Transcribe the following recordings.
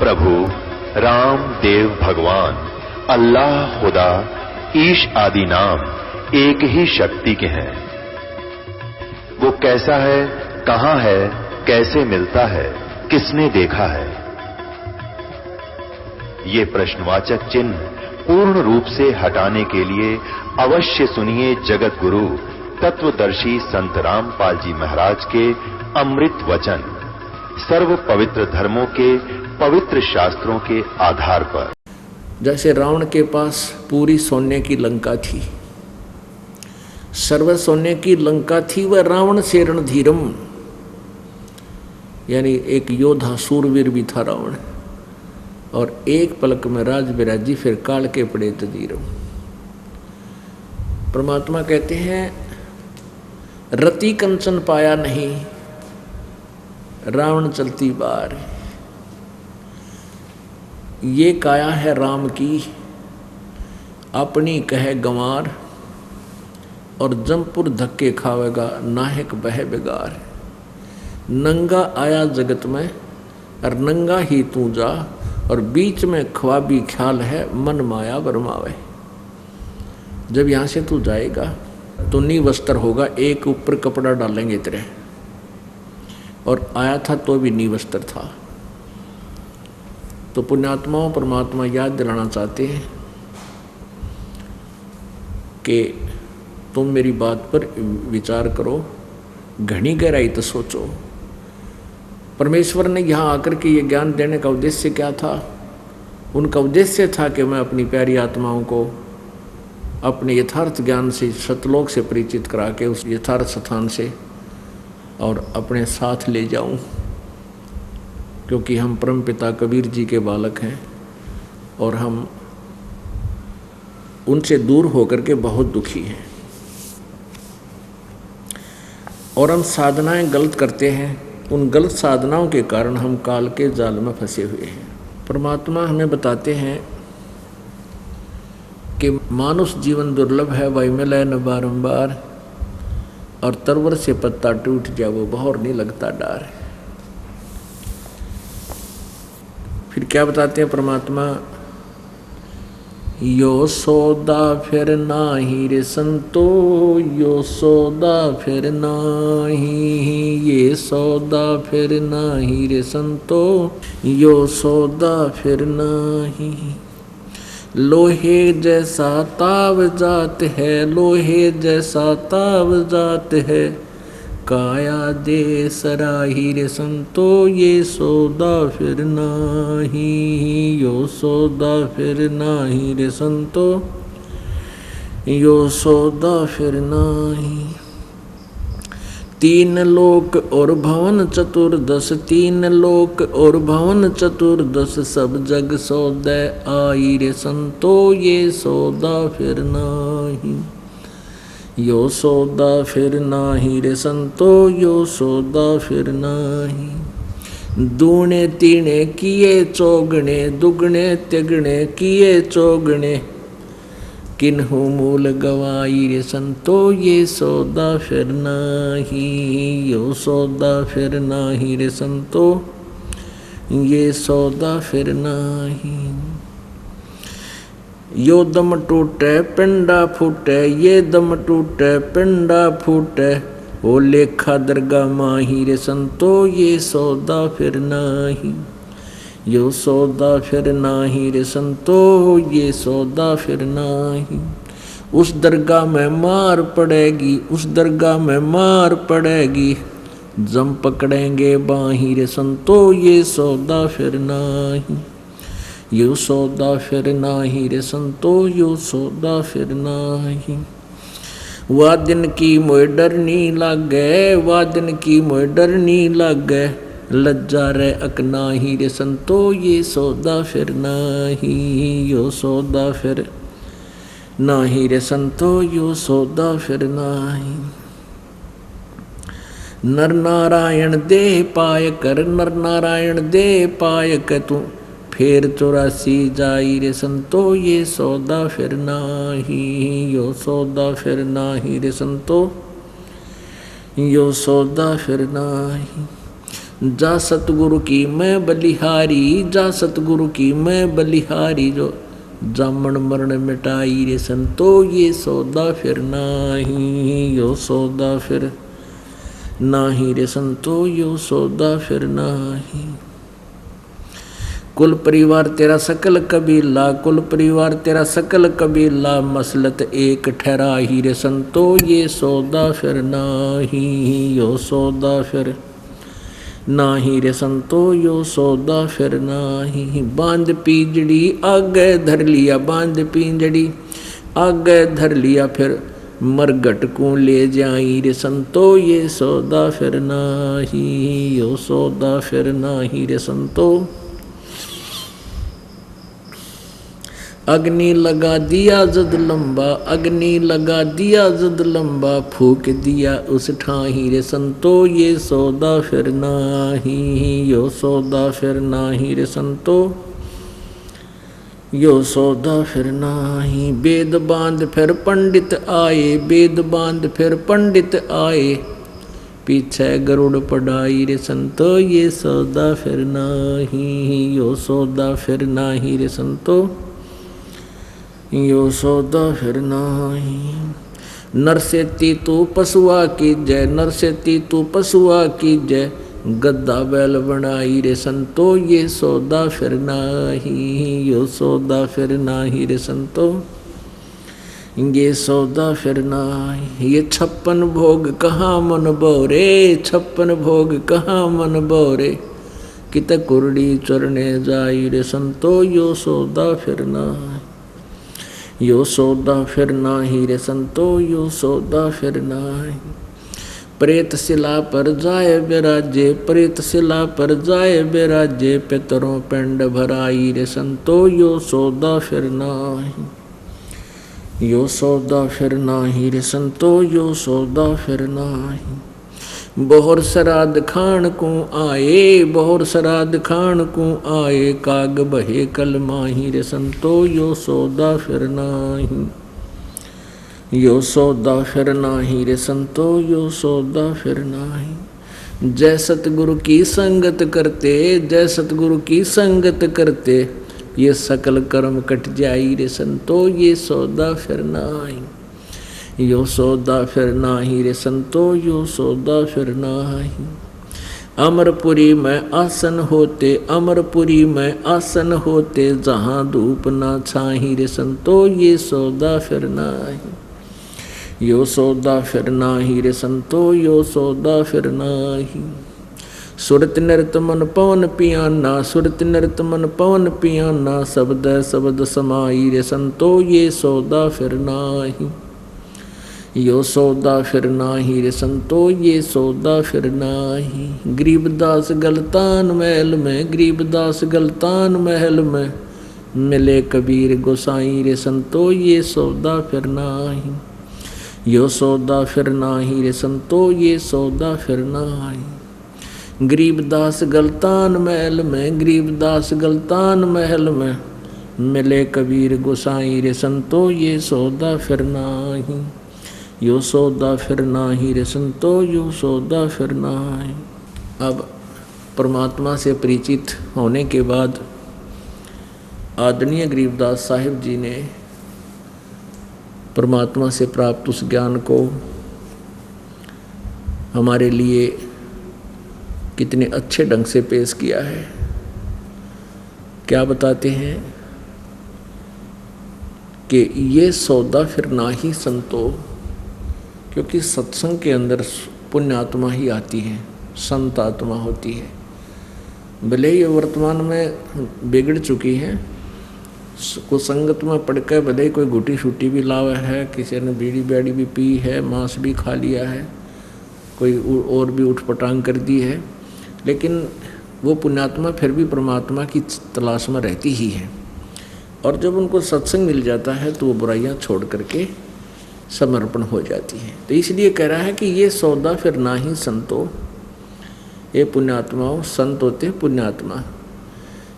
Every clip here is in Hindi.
प्रभु राम देव भगवान अल्लाह खुदा ईश आदि नाम एक ही शक्ति के हैं। वो कैसा है, कहां है, कैसे मिलता है, किसने देखा है? ये प्रश्नवाचक चिन्ह पूर्ण रूप से हटाने के लिए अवश्य सुनिए जगत गुरु तत्वदर्शी संत रामपाल जी महाराज के अमृत वचन, सर्व पवित्र धर्मों के पवित्र शास्त्रों के आधार पर। जैसे रावण के पास पूरी सोने की लंका थी, सर्व सोने की लंका थी, वह रावण से रणधीरम, यानी एक योद्धा सूरवीर भी था रावण, और एक पलक में राज बिराजी फिर काल के पड़े तदीरम। परमात्मा कहते हैं रति कंचन पाया नहीं, रावण चलती बार। ये काया है राम की, अपनी कहे गंवार, और जमपुर धक्के खावेगा नाहक बह बेगार। नंगा आया जगत में और नंगा ही तू जा, और बीच में ख्वाबी ख्याल है मन माया बरमावे। जब यहाँ से तू जाएगा तो निवस्त्र होगा, एक ऊपर कपड़ा डालेंगे तेरे, और आया था तो भी निवस्त्र था। तो पुण्यात्माओं परमात्मा याद दिलाना चाहते हैं कि तुम मेरी बात पर विचार करो, घनी गहराई तो सोचो। परमेश्वर ने यहाँ आकर के ये ज्ञान देने का उद्देश्य क्या था? उनका उद्देश्य था कि मैं अपनी प्यारी आत्माओं को अपने यथार्थ ज्ञान से सतलोक से परिचित करा के उस यथार्थ स्थान से और अपने साथ ले जाऊं, क्योंकि हम परमपिता कबीर जी के बालक हैं और हम उनसे दूर होकर के बहुत दुखी हैं, और हम साधनाएं गलत करते हैं। उन गलत साधनाओं के कारण हम काल के जाल में फंसे हुए हैं। परमात्मा हमें बताते हैं कि मानुष जीवन दुर्लभ है, वही मिले न बारंबार, और तरवर से पत्ता टूट जाए वो बहर नहीं लगता डार। फिर क्या बताते हैं परमात्मा? यो सौदा फिर नाही रे संतो, यो सौदा फिर नाही, ये सौदा फिर नाही रे संतो, यो सौदा फिर नाही। लोहे जैसा ताव जात है, लोहे जैसा ताव जात है, काया दे सराही रे संतो, ये सौदा फिर नाही, यो सौदा फिर नाही रे संतो, यो सौदा फिर नाही। तीन लोक और भवन चतुर्दश, तीन लोक और भवन चतुर्दश, सब जग सौदे आई रे संतो, ये सौदा फिर नाही, यो सौदा फिर नाही रे संतो, यो सौदा फिर नाही। दूने तीने किए चौगने, दुगने तिगने किए चौगने, किन्हु मूल गवाई रे संतो, ये सौदा फिर नाही, यो सौदा फिर नाही रे संतो, ये सौदा फिर नाही। यो दम टूटे पिंडा फूटे, ये दम टूटे पिंडा फूटे, ओ लेखा दरगाह माही रे संतो, ये सौदा फिर नाही, यो सौदा फिर नाही रे संतो, ये सौदा फिर नाही। उस दरगाह में मार पड़ेगी, उस दरगाह में मार पड़ेगी, जम पकड़ेंगे बाही रे संतो, ये सौदा फिर नाही, यो सौदा फिर नाही रे संतो, यो सौदा फिर नाही। वह दिन की मोय डरनी लागे, वह दिन की मोय डरनी लागे, लज्जा रे अकनाही रे संतो, ये सौदा फिर नाही, यो सौदा फिर नाही रे संतो, यो सौदा फिर नाही। नर नारायण देह पाय कर, नर नारायण देह पाय कर, तू फिर 84 जाई रे संतो, ये सौदा फिर नाही, यो सौदा फिर नाही रे संतो, यो सौदा फिर नाही। जा सतगुरु की मैं बलिहारी, जा सतगुरु की मैं बलिहारी, जो जामन मरण मिटाई रे संतो ये सौदा फिर नाही, यो सौदा फिर नाही रे संतो, यो सौदा फिर नाही। कुल परिवार तेरा सकल कबीला, कुल परिवार तेरा सकल कबीला, मसलत एक ठहरा ही रे संतो ये सौदा फिर नाही, यो सौदा फिर नाही रे संतो, यो सौदा फिर नाही। बांध पिंजड़ी आगे धर लिया, बांध पिंजड़ी आगे धर लिया, फिर मरघट को ले जाई रे संतो ये सौदा फिर नाही, यो सौदा फिर नाही रे संतो। अग्नि लगा दिया जद लंबा, अग्नि लगा दिया जद लंबा, फूक दिया उस ठाही रे संतो ये सौदा फिर नाही, यो सौदा फिर नाही रे संतो, यो सौदा फिर नाही। वेद बांध फिर पंडित आए, वेद बांध फिर पंडित आए, पीछे गरुड़ पढ़ाई रे संतो ये सौदा फिर नाही, यो सौदा फिर नाही रे संतो, यो सौदा फिर नाही। नर से तू पशुआ की जय, नर से तू पशुआ की जय, गद्दा बैल बनाई रे संतो ये सौदा फिर नाही, यो सौदा फिर नाही रे संतो, ये सौदा फिर नाही। ये 56 भोग कहाँ मन बोरे, 56 भोग कहाँ मन बोरे, कित कुरड़ी चरने जाई रे संतो यो सौदा फिर नाही, यो सौदा फिर नाही रे संतो, यो सौदा फिर नाही। प्रेत शिला पर जाए बिराजे, प्रेत शिला पर जाए बिराजे, पितरों पिंड भराई रे संतो यो सौदा फिर नाही, यो सौदा फिर नाही रे संतो, यो सौदा फिर नाही। बोहर श्राद्ध खान को आए, बोहर श्राद्ध खान को आए, काग बहे कल माही रे संतो यो सौदा फिर नाही, यो सौदा फिर नाही रे संतो, यो सौदा फिर नाही। जय सतगुरु की संगत करते, जय सतगुरु की संगत करते, ये सकल कर्म कट जाई रे संतो ये सौदा फिर नाही, यो सौदा फिर नाही रे संतो, यो सौदा फिर नाही। अमरपुरी में आसन होते, अमरपुरी में आसन होते, जहाँ धूप ना छाही रे संतो ये सौदा फिर नाही, यो सौदा फिर नाही रे संतो, यो सौदा फिर नाही। सुरत नृत मन पवन पियाना, सुरत नृत मन पवन पियाना, शब्द शब्द समाई रे संतो ये सौदा फिर नाही, यो सौदा फिर नाही रे संतो, ये सौदा फिर नाही। गरीबदास गलतान महल में, गरीबदास गलतान महल में, मिले कबीर गोसाई रे संतो ये सौदा फिर नाही, यो सौदा फिर नाही रे संतो, ये सौदा फिर नाही। गरीबदास गलतान महल में, गरीबदास गलतान महल में, मिले कबीर गोसाई रे संतो ये सौदा फिर नाही, यो सौदा फिर नाही रे संतो, यो सौदा फिर नाही। अब परमात्मा से परिचित होने के बाद आदरणीय गरीबदास साहिब जी ने परमात्मा से प्राप्त उस ज्ञान को हमारे लिए कितने अच्छे ढंग से पेश किया है। क्या बताते हैं कि ये सौदा फिर ना ही संतो, क्योंकि सत्संग के अंदर पुण्य आत्मा ही आती है, संत आत्मा होती है। भले ये वर्तमान में बिगड़ चुकी है, कुसंगत में पड़कर भले कोई घुटी छुटी भी लावा है, किसी ने बीड़ी बैड़ी भी पी है, मांस भी खा लिया है, कोई और भी उठपटांग कर दी है, लेकिन वो पुण्यात्मा फिर भी परमात्मा की तलाश में रहती ही है। और जब उनको सत्संग मिल जाता है तो वो बुराइयां छोड़ करके समर्पण हो जाती है। तो इसलिए कह रहा है कि ये सौदा फिर ना ही संतो, ये पुण्यात्माओं, संत होते पुण्यात्मा,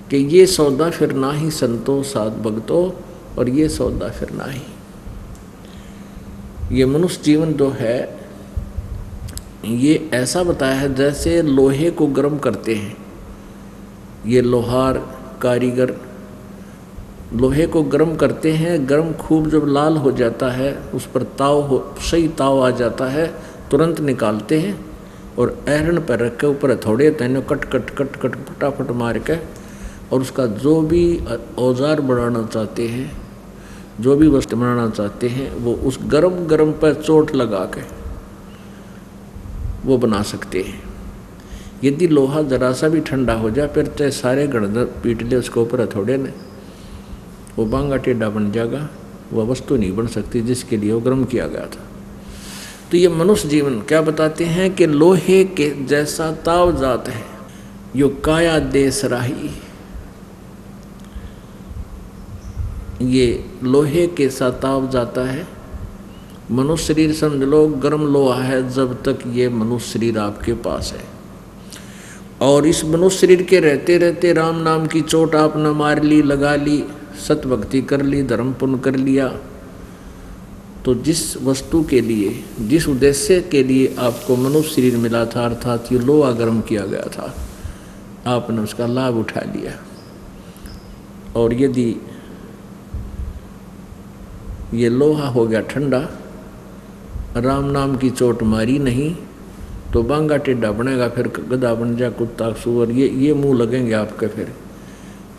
कि ये सौदा फिर ना ही संतो साध भक्तों, और ये सौदा फिर ना ही। ये मनुष्य जीवन जो है ये ऐसा बताया है जैसे लोहे को गर्म करते हैं। ये लोहार कारीगर लोहे को गर्म करते हैं, गर्म खूब जब लाल हो जाता है, उस पर सही ताव आ जाता है, तुरंत निकालते हैं और ऐरन पर रख के ऊपर थोड़े तेने कट कट कट कट फटाफट मार के, और उसका जो भी औजार बनाना चाहते हैं, जो भी वस्तु बनाना चाहते हैं, वो उस गरम पर चोट लगा के वो बना सकते हैं। यदि लोहा जरा सा भी ठंडा हो जाए, फिर चाहे सारे गणधर पीट ले उसके ऊपर थोड़े ने, वो बांगा टेढ़ा बन जाएगा, वह वस्तु नहीं बन सकती जिसके लिए वो गर्म किया गया था। तो ये मनुष्य जीवन क्या बताते हैं कि लोहे के जैसा ताव जात है, यो काया देश राही। ये लोहे के साथ ताव जाता है। मनुष्य शरीर समझ लो गर्म लोहा है जब तक ये मनुष्य शरीर आपके पास है, और इस मनुष्य शरीर के रहते रहते राम नाम की चोट आपने मार ली, लगा ली, सतभक्ति कर ली, धर्म पुण्य कर लिया, तो जिस वस्तु के लिए, जिस उद्देश्य के लिए आपको मनुष्य शरीर मिला था, अर्थात ये लोहा गर्म किया गया था, आपने उसका लाभ उठा लिया। और यदि ये लोहा हो गया ठंडा, राम नाम की चोट मारी नहीं, तो बांगा टेढ़ा बनेगा, फिर गधा बन जा, कुत्ता सुअर, ये मुंह लगेंगे आपके। फिर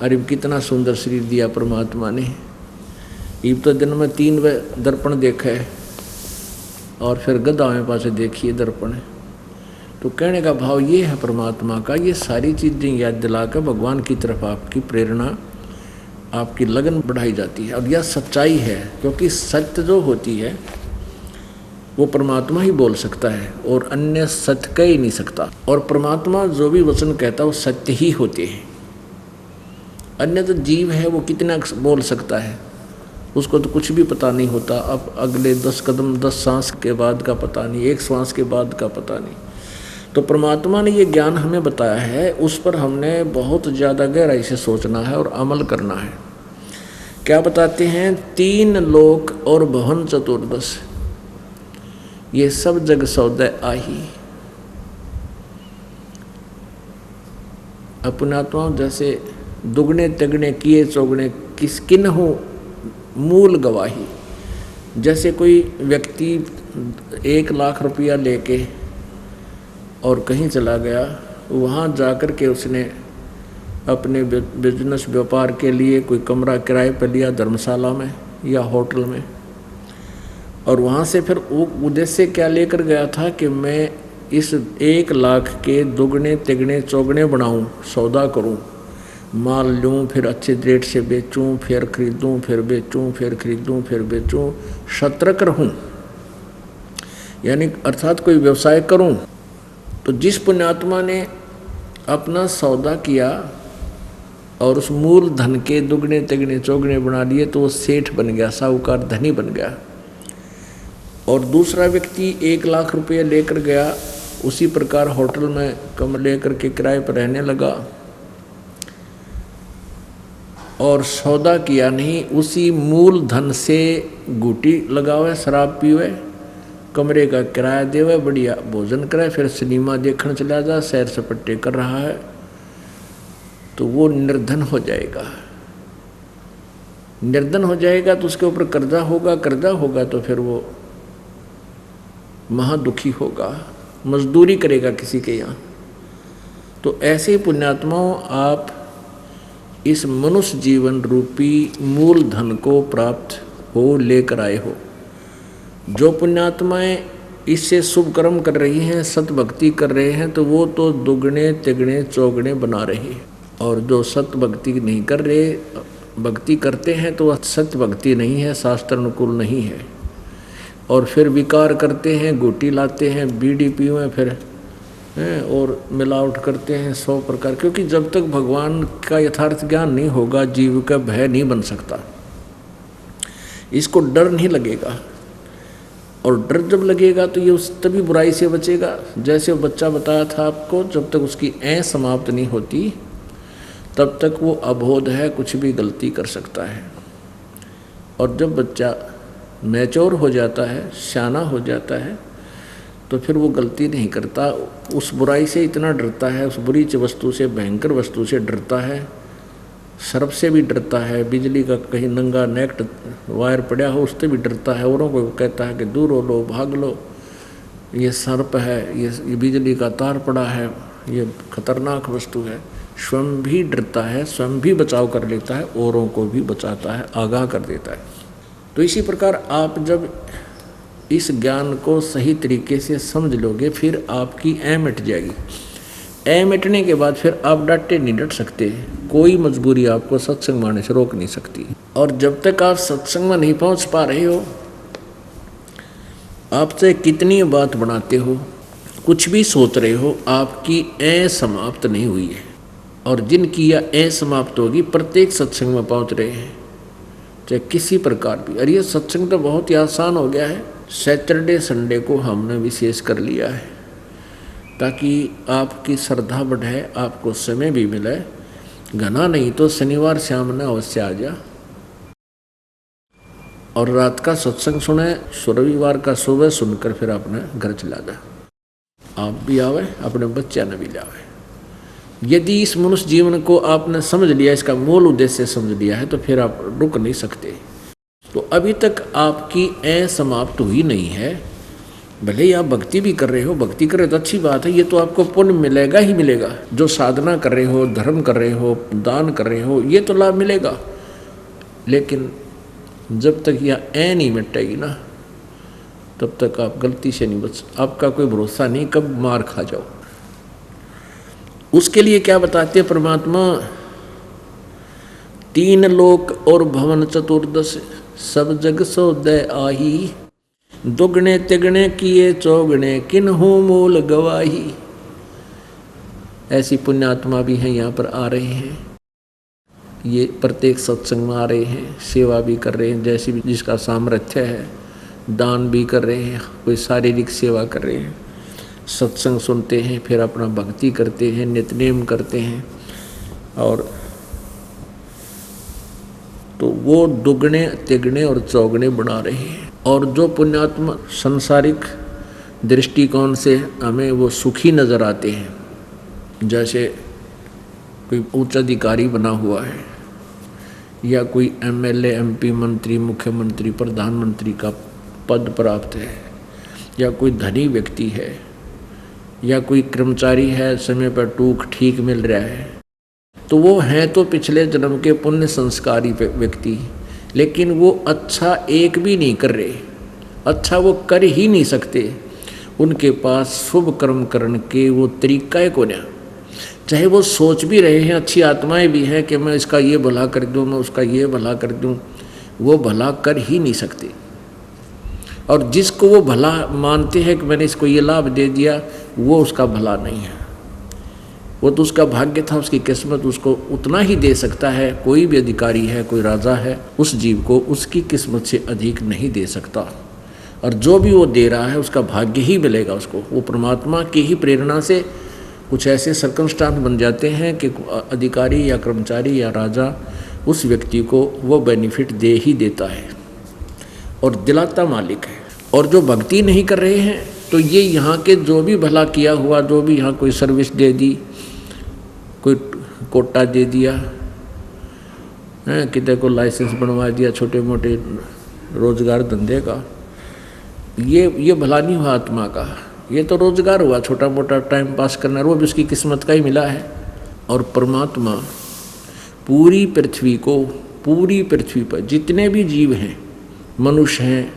अरे कितना सुंदर शरीर दिया परमात्मा ने, इब तो दिन में 3 दर्पण देखा है, और फिर गधा में पास देखिए दर्पण। तो कहने का भाव ये है परमात्मा का, ये सारी चीज़ें याद दिला कर भगवान की तरफ आपकी प्रेरणा, आपकी लगन बढ़ाई जाती है। और यह सच्चाई है, क्योंकि सत्य जो होती है वो परमात्मा ही बोल सकता है, और अन्य सत्य कह ही नहीं सकता। और परमात्मा जो भी वचन कहता है वो सत्य ही होते हैं। अन्य तो जीव है, वो कितना बोल सकता है, उसको तो कुछ भी पता नहीं होता। अब अगले 10 कदम 10 सांस के बाद का पता नहीं, 1 श्वास के बाद का पता नहीं। तो परमात्मा ने ये ज्ञान हमें बताया है, उस पर हमने बहुत ज़्यादा गहराई से सोचना है और अमल करना है। क्या बताते हैं? 3 लोक और भवन चतुर्दश, ये सब जग सौदे आही। अपनात्मा जैसे दुगने तिगने किए चौगने किन हो मूल गवाही। जैसे कोई व्यक्ति 1 लाख रुपया लेके और कहीं चला गया, वहाँ जाकर के उसने अपने बिजनेस व्यापार के लिए कोई कमरा किराए पर लिया, धर्मशाला में या होटल में, और वहाँ से फिर उद्देश्य क्या लेकर गया था कि मैं इस 1 लाख के दुगने तिगने चौगने बनाऊं, सौदा करूं, माल लूं, फिर अच्छे रेट से बेचूं, फिर खरीदूं, फिर बेचूं, फिर खरीदूं, फिर बेचूं, शतरक रहूं, यानी अर्थात कोई व्यवसाय करूं। तो जिस पुण्यात्मा ने अपना सौदा किया और उस मूल धन के दुगने तिगने चौगने बना लिए, तो वो सेठ बन गया, साहूकार, धनी बन गया। और दूसरा व्यक्ति 1 लाख रुपये लेकर गया, उसी प्रकार होटल में कमरा लेकर के किराए पर रहने लगा, और सौदा किया नहीं, उसी मूल धन से गुटी लगावे, शराब पीवे, कमरे का किराया देवे, बढ़िया भोजन करे, फिर सिनेमा देखने चला जा, सैर सपट्टे कर रहा है, तो वो निर्धन हो जाएगा। निर्धन हो जाएगा तो उसके ऊपर कर्जा होगा तो फिर वो महादुखी होगा, मजदूरी करेगा किसी के यहाँ। तो ऐसे पुण्यात्माओं, आप इस मनुष्य जीवन रूपी मूल धन को प्राप्त हो लेकर आए हो। जो पुण्यात्माएं इससे शुभ कर्म कर रही हैं, सत भक्ति कर रहे हैं, तो वो तो दुगने तिगने चौगने बना रहे हैं। और जो सत भक्ति नहीं कर रहे, भक्ति करते हैं, तो वह सत्य भक्ति नहीं है, शास्त्र अनुकूल नहीं है। और फिर विकार करते हैं, गुटी लाते हैं, बीड़ी पीवें, फिर और मिलावट करते हैं 100 प्रकार। क्योंकि जब तक भगवान का यथार्थ ज्ञान नहीं होगा, जीव का भय नहीं बन सकता, इसको डर नहीं लगेगा। और डर जब लगेगा तो ये उस तभी बुराई से बचेगा। जैसे वो बच्चा बताया था आपको, जब तक उसकी ऐं समाप्त नहीं होती तब तक वो अबोध है, कुछ भी गलती कर सकता है। और जब बच्चा मैच्योर हो जाता है, शाना हो जाता है, तो फिर वो गलती नहीं करता। उस बुराई से इतना डरता है, उस बुरी वस्तु से, भयंकर वस्तु से डरता है, सर्प से भी डरता है, बिजली का कहीं नंगा नेट वायर पड़ा हो उससे भी डरता है। औरों को कहता है कि दूर हो लो, भाग लो, ये सर्प है, ये बिजली का तार पड़ा है, ये खतरनाक वस्तु है। स्वयं भी डरता है, स्वयं भी बचाव कर लेता है, औरों को भी बचाता है, आगाह कर देता है। तो इसी प्रकार आप जब इस ज्ञान को सही तरीके से समझ लोगे, फिर आपकी ऐ मिट जाएगी। ऐ मिटने के बाद फिर आप डटे नहीं डट सकते, कोई मजबूरी आपको सत्संग माने से रोक नहीं सकती। और जब तक आप सत्संग में नहीं पहुंच पा रहे हो, आपसे कितनी बात बनाते हो, कुछ भी सोच रहे हो, आपकी ऐ समाप्त नहीं हुई है। और जिनकी यह ऐ समाप्त होगी, प्रत्येक सत्संग में पहुंच रहे हैं, चाहे किसी प्रकार भी। और ये सत्संग तो बहुत ही आसान हो गया है। सैटरडे संडे को हमने विशेष कर लिया है ताकि आपकी श्रद्धा बढ़े, आपको समय भी मिले। घना नहीं तो शनिवार शाम ने अवश्य आ जा और रात का सत्संग सुने, रविवार का सुबह सुनकर फिर अपने घर चला जा। आप भी आवे, अपने बच्चा ने भी लावे। यदि इस मनुष्य जीवन को आपने समझ लिया, इसका मूल उद्देश्य समझ लिया है, तो फिर आप रुक नहीं सकते। तो अभी तक आपकी ऐ समाप्त हुई नहीं है। भले ही आप भक्ति भी कर रहे हो, भक्ति कर रहे हो तो अच्छी बात है, ये तो आपको पुण्य मिलेगा ही मिलेगा। जो साधना कर रहे हो, धर्म कर रहे हो, दान कर रहे हो, ये तो लाभ मिलेगा। लेकिन जब तक यह ऐ नहीं मिटेगी ना, तब तक आप गलती से नहीं बच, आपका कोई भरोसा नहीं कब मार खा जाओ। उसके लिए क्या बताते हैं परमात्मा, 3 लोक और भवन चतुर्दश, सब जग सोदय आही, दुगने तिगने किए चौगने, किन्हु मूल गवाही। ऐसी पुण्यात्मा भी हैं, यहाँ पर आ रहे हैं, ये प्रत्येक सत्संग में आ रहे हैं, सेवा भी कर रहे हैं, जैसी भी जिसका सामर्थ्य है, दान भी कर रहे हैं, कोई शारीरिक सेवा कर रहे हैं, सत्संग सुनते हैं, फिर अपना भक्ति करते हैं, नित्यनेम करते हैं। और तो वो दुगने तिगने और चौगने बना रहे हैं। और जो पुण्यात्मा संसारिक दृष्टिकोण से हमें वो सुखी नज़र आते हैं, जैसे कोई उच्च अधिकारी बना हुआ है, या कोई एमएलए, एमपी, मंत्री, मुख्यमंत्री, प्रधानमंत्री का पद प्राप्त है, या कोई धनी व्यक्ति है, या कोई कर्मचारी है, समय पर टूक ठीक मिल रहा है, तो वो हैं तो पिछले जन्म के पुण्य संस्कारी व्यक्ति, लेकिन वो अच्छा एक भी नहीं कर रहे, अच्छा वो कर ही नहीं सकते। उनके पास शुभ कर्म करने के वो तरीका है कोन्या। चाहे वो सोच भी रहे हैं, अच्छी आत्माएं भी हैं कि मैं इसका ये भला कर दूं, मैं उसका ये भला कर दूं, वो भला कर ही नहीं सकते। और जिसको वो भला मानते हैं कि मैंने इसको ये लाभ दे दिया, वो उसका भला नहीं है, वो तो उसका भाग्य था, उसकी किस्मत उसको उतना ही दे सकता है। कोई भी अधिकारी है, कोई राजा है, उस जीव को उसकी किस्मत से अधिक नहीं दे सकता। और जो भी वो दे रहा है उसका भाग्य ही मिलेगा उसको। वो परमात्मा की ही प्रेरणा से कुछ ऐसे सर्कमस्टांस बन जाते हैं कि अधिकारी या कर्मचारी या राजा उस व्यक्ति को वो बेनिफिट दे ही देता है और दिलाता मालिक है। और जो भक्ति नहीं कर रहे हैं, तो ये यहाँ के जो भी भला किया हुआ, जो भी यहाँ कोई सर्विस दे दी, कोई कोटा दे दिया है, किसी को लाइसेंस बनवा दिया छोटे मोटे रोजगार धंधे का, ये भला नहीं हुआ आत्मा का। ये तो रोजगार हुआ, छोटा मोटा टाइम पास करना, वो भी उसकी किस्मत का ही मिला है। और परमात्मा पूरी पृथ्वी पर जितने भी जीव हैं, मनुष्य हैं,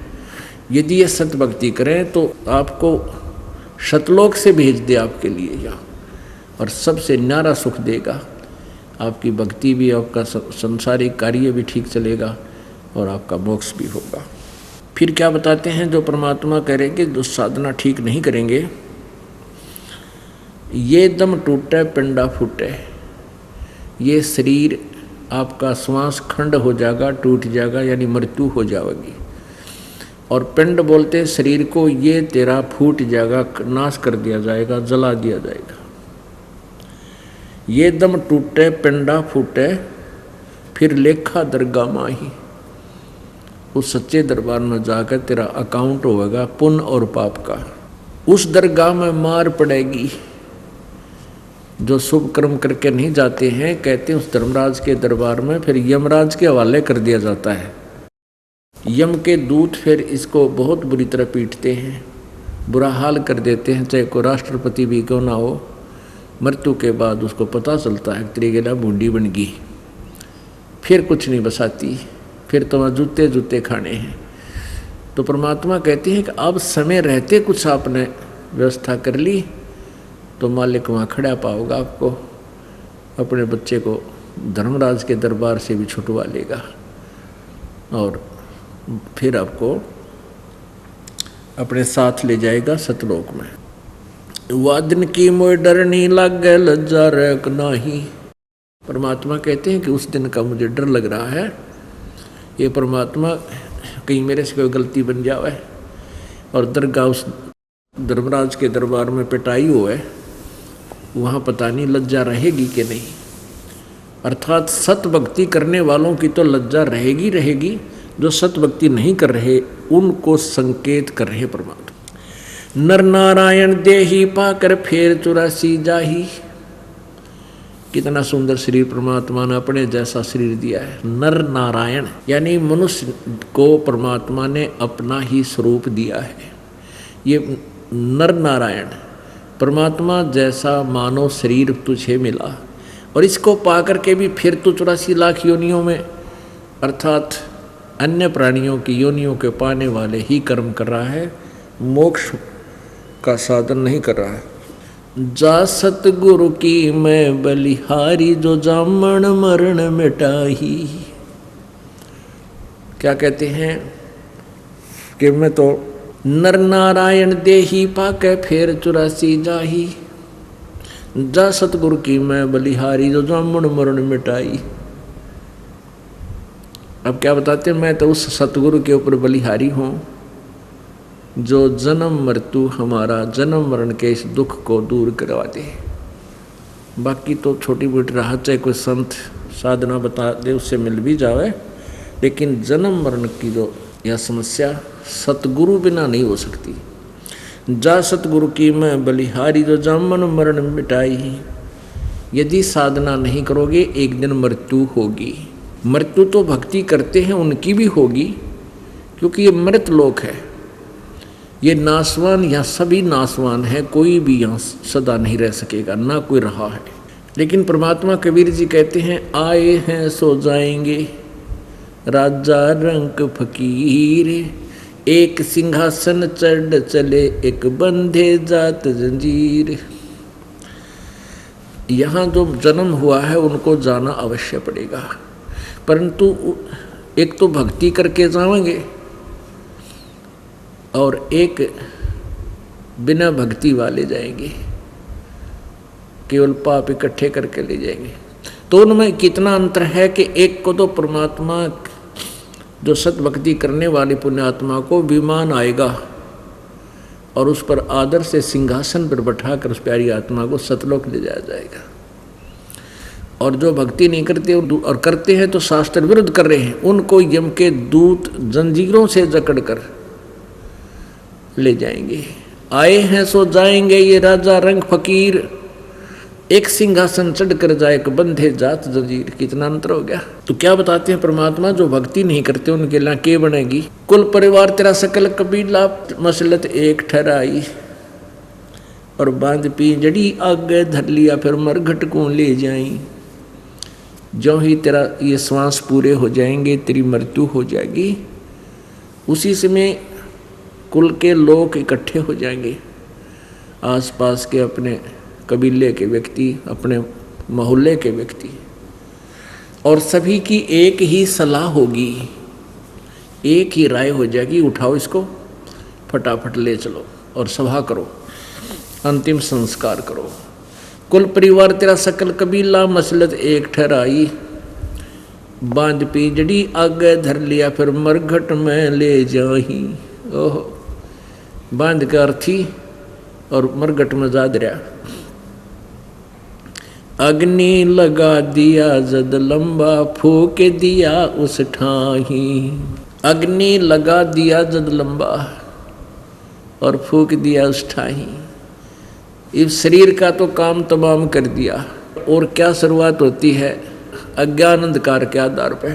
यदि ये सतभक्ति करें तो आपको शतलोक से भेज दे आपके लिए यहाँ, और सबसे न्यारा सुख देगा। आपकी भक्ति भी, आपका संसारिक कार्य भी ठीक चलेगा और आपका मोक्ष भी होगा। फिर क्या बताते हैं, जो परमात्मा करेंगे, जो साधना ठीक नहीं करेंगे, ये दम टूटे पिंडा फूटे, ये शरीर आपका श्वास खंड हो जाएगा, टूट जाएगा, यानी मृत्यु हो जाएगी। और पिंड बोलते हैं शरीर को, ये तेरा फूट जाएगा, नाश कर दिया जाएगा, जला दिया जाएगा। ये दम टूटे पिंडा फूटे, फिर लेखा दरगाह माही, उस सच्चे दरबार में जाकर तेरा अकाउंट होगा पुण्य और पाप का। उस दरगाह में मार पड़ेगी। जो शुभ कर्म करके नहीं जाते हैं, कहते हैं उस धर्मराज के दरबार में फिर यमराज के हवाले कर दिया जाता है। यम के दूत फिर इसको बहुत बुरी तरह पीटते हैं, बुरा हाल कर देते हैं, चाहे कोई राष्ट्रपति भी क्यों ना हो। मृत्यु के बाद उसको पता चलता है तेरी गेला बूंदी बन गई, फिर कुछ नहीं बसाती, फिर तो वहाँ जूते जूते खाने हैं। तो परमात्मा कहते हैं कि अब समय रहते कुछ आपने व्यवस्था कर ली तो मालिक वहाँ खड़ा पाओगा, आपको अपने बच्चे को धर्मराज के दरबार से भी छुटवा लेगा और फिर आपको अपने साथ ले जाएगा सतलोक में। वादन की मोय डर नहीं लागे लज्जा रैक नाही। परमात्मा कहते हैं कि उस दिन का मुझे डर लग रहा है, ये परमात्मा कहीं मेरे से कोई गलती बन जाए और दरगाह उस धर्मराज के दरबार में पिटाई हो है, वहाँ पता नहीं लज्जा रहेगी कि नहीं। अर्थात सत भक्ति करने वालों की तो लज्जा रहेगी रहेगी, जो सत भक्ति नहीं कर रहे उनको संकेत कर रहे परमात्मा। नर नारायण देही पाकर फेर 84 जाही। कितना सुंदर शरीर परमात्मा ने अपने जैसा शरीर दिया है। नर नारायण यानी मनुष्य को परमात्मा ने अपना ही स्वरूप दिया है। ये नर नारायण परमात्मा जैसा मानव शरीर तुझे मिला और इसको पाकर के भी फिर तो 84 लाख योनियों में अर्थात अन्य प्राणियों की योनियों के पाने वाले ही कर्म कर रहा है, मोक्ष का साधन नहीं कर रहा है। जा सतगुरु की मैं बलिहारी जो जामन मरण मिटाही। क्या कहते हैं कि मैं तो नर नारायण देही पाके फेर 84 जाही। जा सतगुरु की मैं बलिहारी जो जामन मरण मिटाई। अब क्या बताते हैं, मैं तो उस सतगुरु के ऊपर बलिहारी हूँ जो जन्म मृत्यु हमारा जन्म मरण के इस दुख को दूर करवा दे। बाकी तो छोटी मोटी राहत चाहे कोई संत साधना बता दे उससे मिल भी जावे, लेकिन जन्म मरण की जो यह समस्या सतगुरु बिना नहीं हो सकती। जा सतगुरु की मैं बलिहारी जो जामन मरण मिटाई। यदि साधना नहीं करोगे एक दिन मृत्यु होगी। मृत्यु तो भक्ति करते हैं उनकी भी होगी, क्योंकि ये मृत लोक है, ये नासवान, यहाँ सभी नासवान है, कोई भी यहाँ सदा नहीं रह सकेगा, ना कोई रहा है। लेकिन परमात्मा कबीर जी कहते हैं आए हैं सो जाएंगे राजा रंक फकीर। एक सिंहासन चढ़ चले एक बंधे जात जंजीर। यहाँ जो जन्म हुआ है उनको जाना अवश्य पड़ेगा, परंतु एक तो भक्ति करके जाएंगे और एक बिना भक्ति वाले जाएंगे, केवल पाप इकट्ठे करके ले जाएंगे। तो उनमें कितना अंतर है कि एक को तो परमात्मा जो सत भक्ति करने वाली पुण्यात्मा को विमान आएगा और उस पर आदर से सिंहासन पर बैठाकर उस प्यारी आत्मा को सतलोक ले जाया जाएगा। और जो भक्ति नहीं करते और करते हैं तो शास्त्र विरुद्ध कर रहे हैं, उनको यम के दूत जंजीरों से जकड़ कर ले जाएंगे। आए हैं सो जाएंगे ये राजा रंग फकीर। एक सिंहासन चढ़ कर जाए एक बंधे जात जंजीर। कितना अंतर हो गया। तो क्या बताते हैं परमात्मा, जो भक्ति नहीं करते उनके लिए के बनेगी। कुल परिवार तेरा सकल कबीला मसलत एक ठहराई। और बांध पिंजड़ी आगे धर लिया फिर मरघट को ले जाई। जो ही तेरा ये श्वास पूरे हो जाएंगे तेरी मृत्यु हो जाएगी, उसी समय कुल के लोग इकट्ठे हो जाएंगे, आसपास के अपने कबीले के व्यक्ति, अपने मोहल्ले के व्यक्ति, और सभी की एक ही सलाह होगी, एक ही राय हो जाएगी, उठाओ इसको फटाफट ले चलो और सभा करो, अंतिम संस्कार करो। कुल परिवार तेरा सकल कबीला मसलत एक ठहराई। बांध पिंजड़ी आगे धर लिया फिर मरघट में ले जाही। ओहो, बांध का अर्थी और मरघट में जा दिया। अग्नि लगा दिया जद लंबा फूक दिया उस ठाही। अग्नि लगा दिया जद लंबा, और फूक दिया उस ठाही। इस शरीर का तो काम तमाम कर दिया। और क्या शुरुआत होती है? अज्ञान अंधकार के आधार पे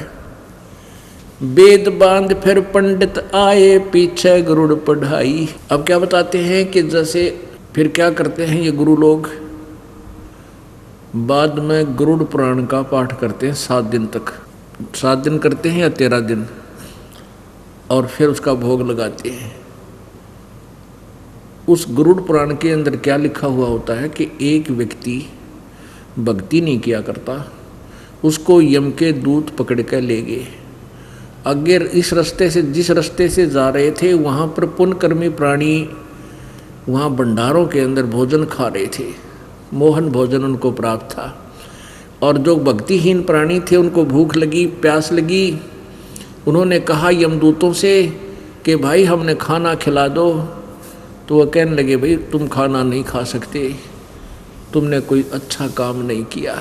वेद बांध फिर पंडित आए, पीछे गरुड़ पढ़ाई। अब क्या बताते हैं कि जैसे फिर क्या करते हैं ये गुरु लोग, बाद में गरुड़ पुराण का पाठ करते हैं 7 दिन तक। 7 दिन करते हैं या 13 दिन, और फिर उसका भोग लगाते हैं। उस गरुड़ पुराण के अंदर क्या लिखा हुआ होता है कि एक व्यक्ति भक्ति नहीं किया करता, उसको यम के दूत पकड़ कर ले गए। अगर इस रास्ते से, जिस रास्ते से जा रहे थे, वहाँ पर पुण्यकर्मी प्राणी वहाँ भंडारों के अंदर भोजन खा रहे थे, मोहन भोजन उनको प्राप्त था। और जो भक्तिहीन प्राणी थे उनको भूख लगी, प्यास लगी। उन्होंने कहा यमदूतों से कि भाई हमने खाना खिला दो। तो वह कहने लगे भाई तुम खाना नहीं खा सकते, तुमने कोई अच्छा काम नहीं किया।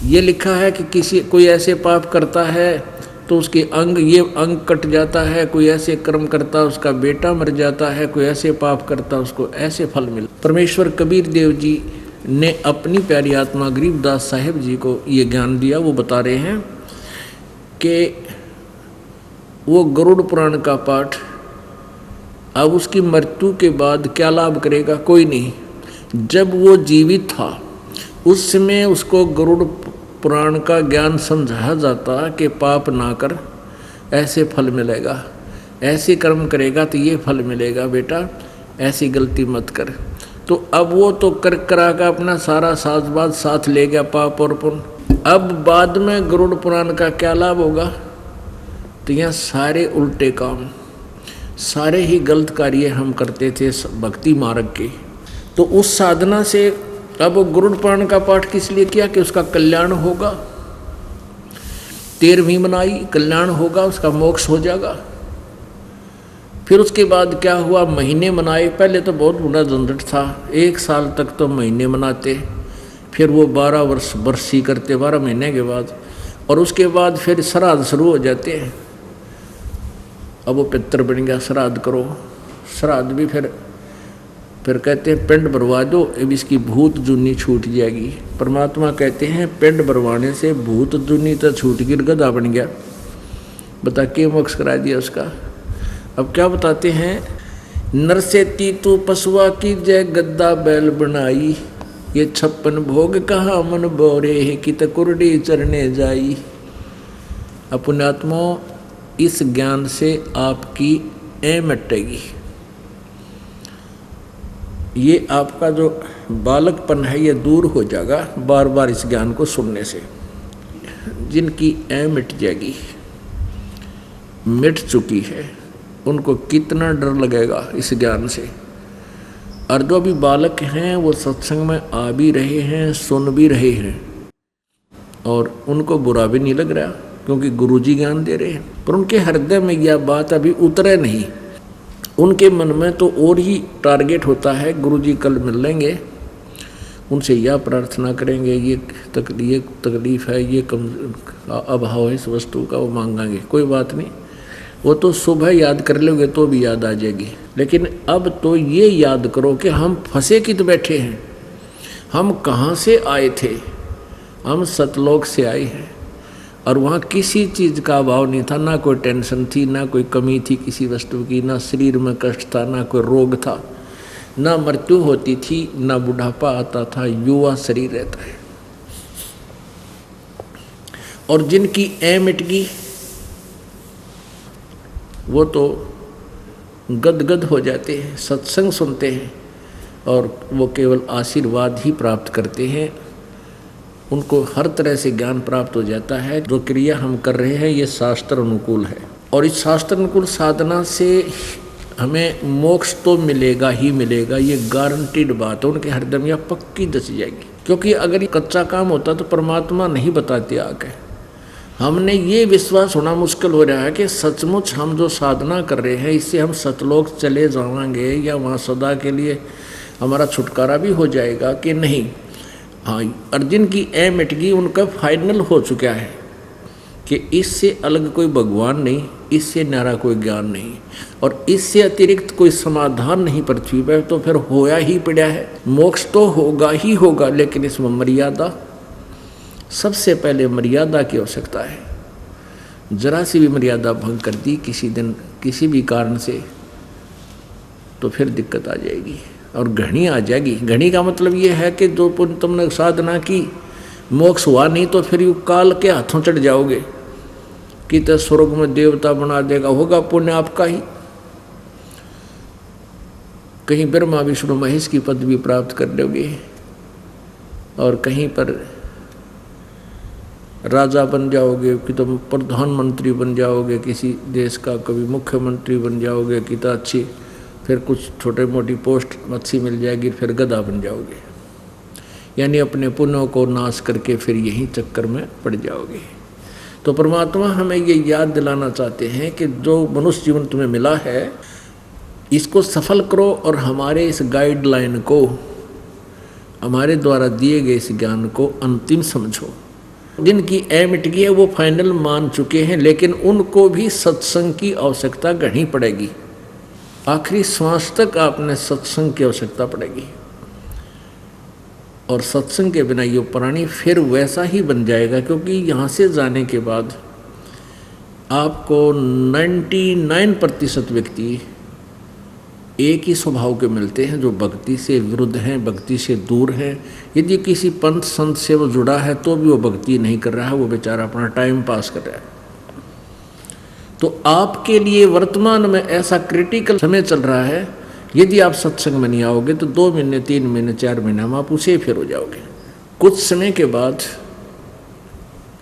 ये लिखा है कि कोई ऐसे पाप करता है तो उसके अंग कट जाता है, कोई ऐसे कर्म करता उसका बेटा मर जाता है, कोई ऐसे पाप करता उसको ऐसे फल मिलता। परमेश्वर कबीर देव जी ने अपनी प्यारी आत्मा गरीबदास साहिब जी को ये ज्ञान दिया। वो बता रहे हैं कि वो गरुड़ पुराण का पाठ अब उसकी मृत्यु के बाद क्या लाभ करेगा? कोई नहीं। जब वो जीवित था उस समय उसको गरुड़ पुराण का ज्ञान समझाया जाता कि पाप ना कर, ऐसे फल मिलेगा, ऐसे कर्म करेगा तो ये फल मिलेगा बेटा, ऐसी गलती मत कर। तो अब वो तो करा का अपना सारा साजबाज साथ ले गया, पाप और पुण्य। अब बाद में गरुड़ पुराण का क्या लाभ होगा? तो यहाँ सारे उल्टे काम, सारे ही गलत कार्य हम करते थे भक्ति मार्ग के। तो उस साधना से अब गरुड़ पुराण का पाठ किस लिए किया? कि उसका कल्याण होगा। 13वीं मनाई, कल्याण होगा, उसका मोक्ष हो जाएगा। फिर उसके बाद क्या हुआ? महीने मनाए। पहले तो बहुत बड़ा झंझट था, 1 साल तक तो महीने मनाते, फिर वो 12 वर्ष बरसी करते 12 महीने के बाद, और उसके बाद फिर श्राद्ध शुरू हो जाते हैं। अब वो पितर बन गया, श्राद्ध करो। श्राद्ध भी फिर कहते हैं पिंड भरवा दो, अब इसकी भूत जुनी छूट जाएगी। परमात्मा कहते हैं पिंड भरवाने से भूत जुनी तो छूट गिर गधा बन गया। बता के मोक्ष करा दिया उसका। अब क्या बताते हैं? नर से तीतू पशुआ की जय गद्दा बैल बनाई, ये 56 भोग कहाँ मन बोरे है कि तकुरडी चरने जाई। पुण्यात्मा, इस ज्ञान से आपकी ऐं मिटेगी। ये आपका जो बालकपन है ये दूर हो जाएगा बार बार इस ज्ञान को सुनने से। जिनकी ऐं मिट जाएगी, मिट चुकी है, उनको कितना डर लगेगा इस ज्ञान से। और जो अभी बालक हैं वो सत्संग में आ भी रहे हैं, सुन भी रहे हैं, और उनको बुरा भी नहीं लग रहा क्योंकि गुरुजी ज्ञान दे रहे हैं। पर उनके हृदय में यह बात अभी उतरे नहीं। उनके मन में तो और ही टारगेट होता है, गुरुजी कल मिल लेंगे, उनसे यह प्रार्थना करेंगे, ये तकलीफ है, ये कम अभाव है इस वस्तु का, वो मांगेंगे। कोई बात नहीं, वो तो सुबह याद कर लोगे तो भी याद आ जाएगी। लेकिन अब तो ये याद करो कि हम फंसे कित बैठे हैं, हम कहाँ से आए थे। हम सतलोक से आए हैं, और वहाँ किसी चीज़ का अभाव नहीं था, ना कोई टेंशन थी, ना कोई कमी थी किसी वस्तु की, ना शरीर में कष्ट था, ना कोई रोग था, ना मृत्यु होती थी, ना बुढ़ापा आता था, युवा शरीर रहता है। और जिनकी ऐं मिट गई वो तो गदगद हो जाते हैं, सत्संग सुनते हैं और वो केवल आशीर्वाद ही प्राप्त करते हैं। उनको हर तरह से ज्ञान प्राप्त हो जाता है। जो क्रिया हम कर रहे हैं ये शास्त्र अनुकूल है, और इस शास्त्र अनुकूल साधना से हमें मोक्ष तो मिलेगा ही मिलेगा, ये गारंटीड बात है। उनके हृदय में यह पक्की दस जाएगी। क्योंकि अगर ये कच्चा काम होता तो परमात्मा नहीं बताते आके। हमने ये विश्वास होना मुश्किल हो रहा है कि सचमुच हम जो साधना कर रहे हैं इससे हम सतलोक चले जाएंगे या वहाँ सदा के लिए हमारा छुटकारा भी हो जाएगा कि नहीं। हाँ, अर्जुन की ऐं मिट गई, उनका फाइनल हो चुका है कि इससे अलग कोई भगवान नहीं, इससे न्यारा कोई ज्ञान नहीं, और इससे अतिरिक्त कोई समाधान नहीं पृथ्वी पर, तो फिर होया ही पड़ा है। मोक्ष तो होगा ही होगा, लेकिन इसमें मर्यादा, सबसे पहले मर्यादा की आवश्यकता है। जरा सी भी मर्यादा भंग कर दी किसी दिन किसी भी कारण से, तो फिर दिक्कत आ जाएगी और घनी आ जाएगी। घनी का मतलब ये है कि जो पुण्य तुमने साधना की, मोक्ष हुआ नहीं, तो फिर यू काल के हाथों चढ़ जाओगे कि तो स्वर्ग में देवता बना देगा, होगा पुण्य आपका ही। कहीं ब्रह्मा विष्णु महेश की पदवी प्राप्त कर लोगे, और कहीं पर राजा बन जाओगे, कि तुम प्रधानमंत्री बन जाओगे किसी देश का, कभी मुख्यमंत्री बन जाओगे, कि तो अच्छी फिर कुछ छोटे मोटी पोस्ट अच्छी मिल जाएगी, फिर गधा बन जाओगे। यानी अपने पुण्यों को नाश करके फिर यही चक्कर में पड़ जाओगे। तो परमात्मा हमें ये याद दिलाना चाहते हैं कि जो मनुष्य जीवन तुम्हें मिला है, इसको सफल करो, और हमारे इस गाइडलाइन को, हमारे द्वारा दिए गए इस ज्ञान को अंतिम समझो। जिनकी मिट गई है वो फाइनल मान चुके हैं, लेकिन उनको भी सत्संग की आवश्यकता घनी पड़ेगी। आखिरी श्वास तक आपने सत्संग की आवश्यकता पड़ेगी, और सत्संग के बिना ये प्राणी फिर वैसा ही बन जाएगा। क्योंकि यहाँ से जाने के बाद आपको 99% व्यक्ति एक ही स्वभाव के मिलते हैं, जो भक्ति से विरुद्ध हैं, भक्ति से दूर हैं। यदि किसी पंथ संत से वो जुड़ा है तो भी वो भक्ति नहीं कर रहा है, वो बेचारा अपना टाइम पास कर रहा है। तो आपके लिए वर्तमान में ऐसा क्रिटिकल समय चल रहा है, यदि आप सत्संग में नहीं आओगे तो 2 महीने 3 महीने 4 महीने में आप उसे फिर हो जाओगे। कुछ समय के बाद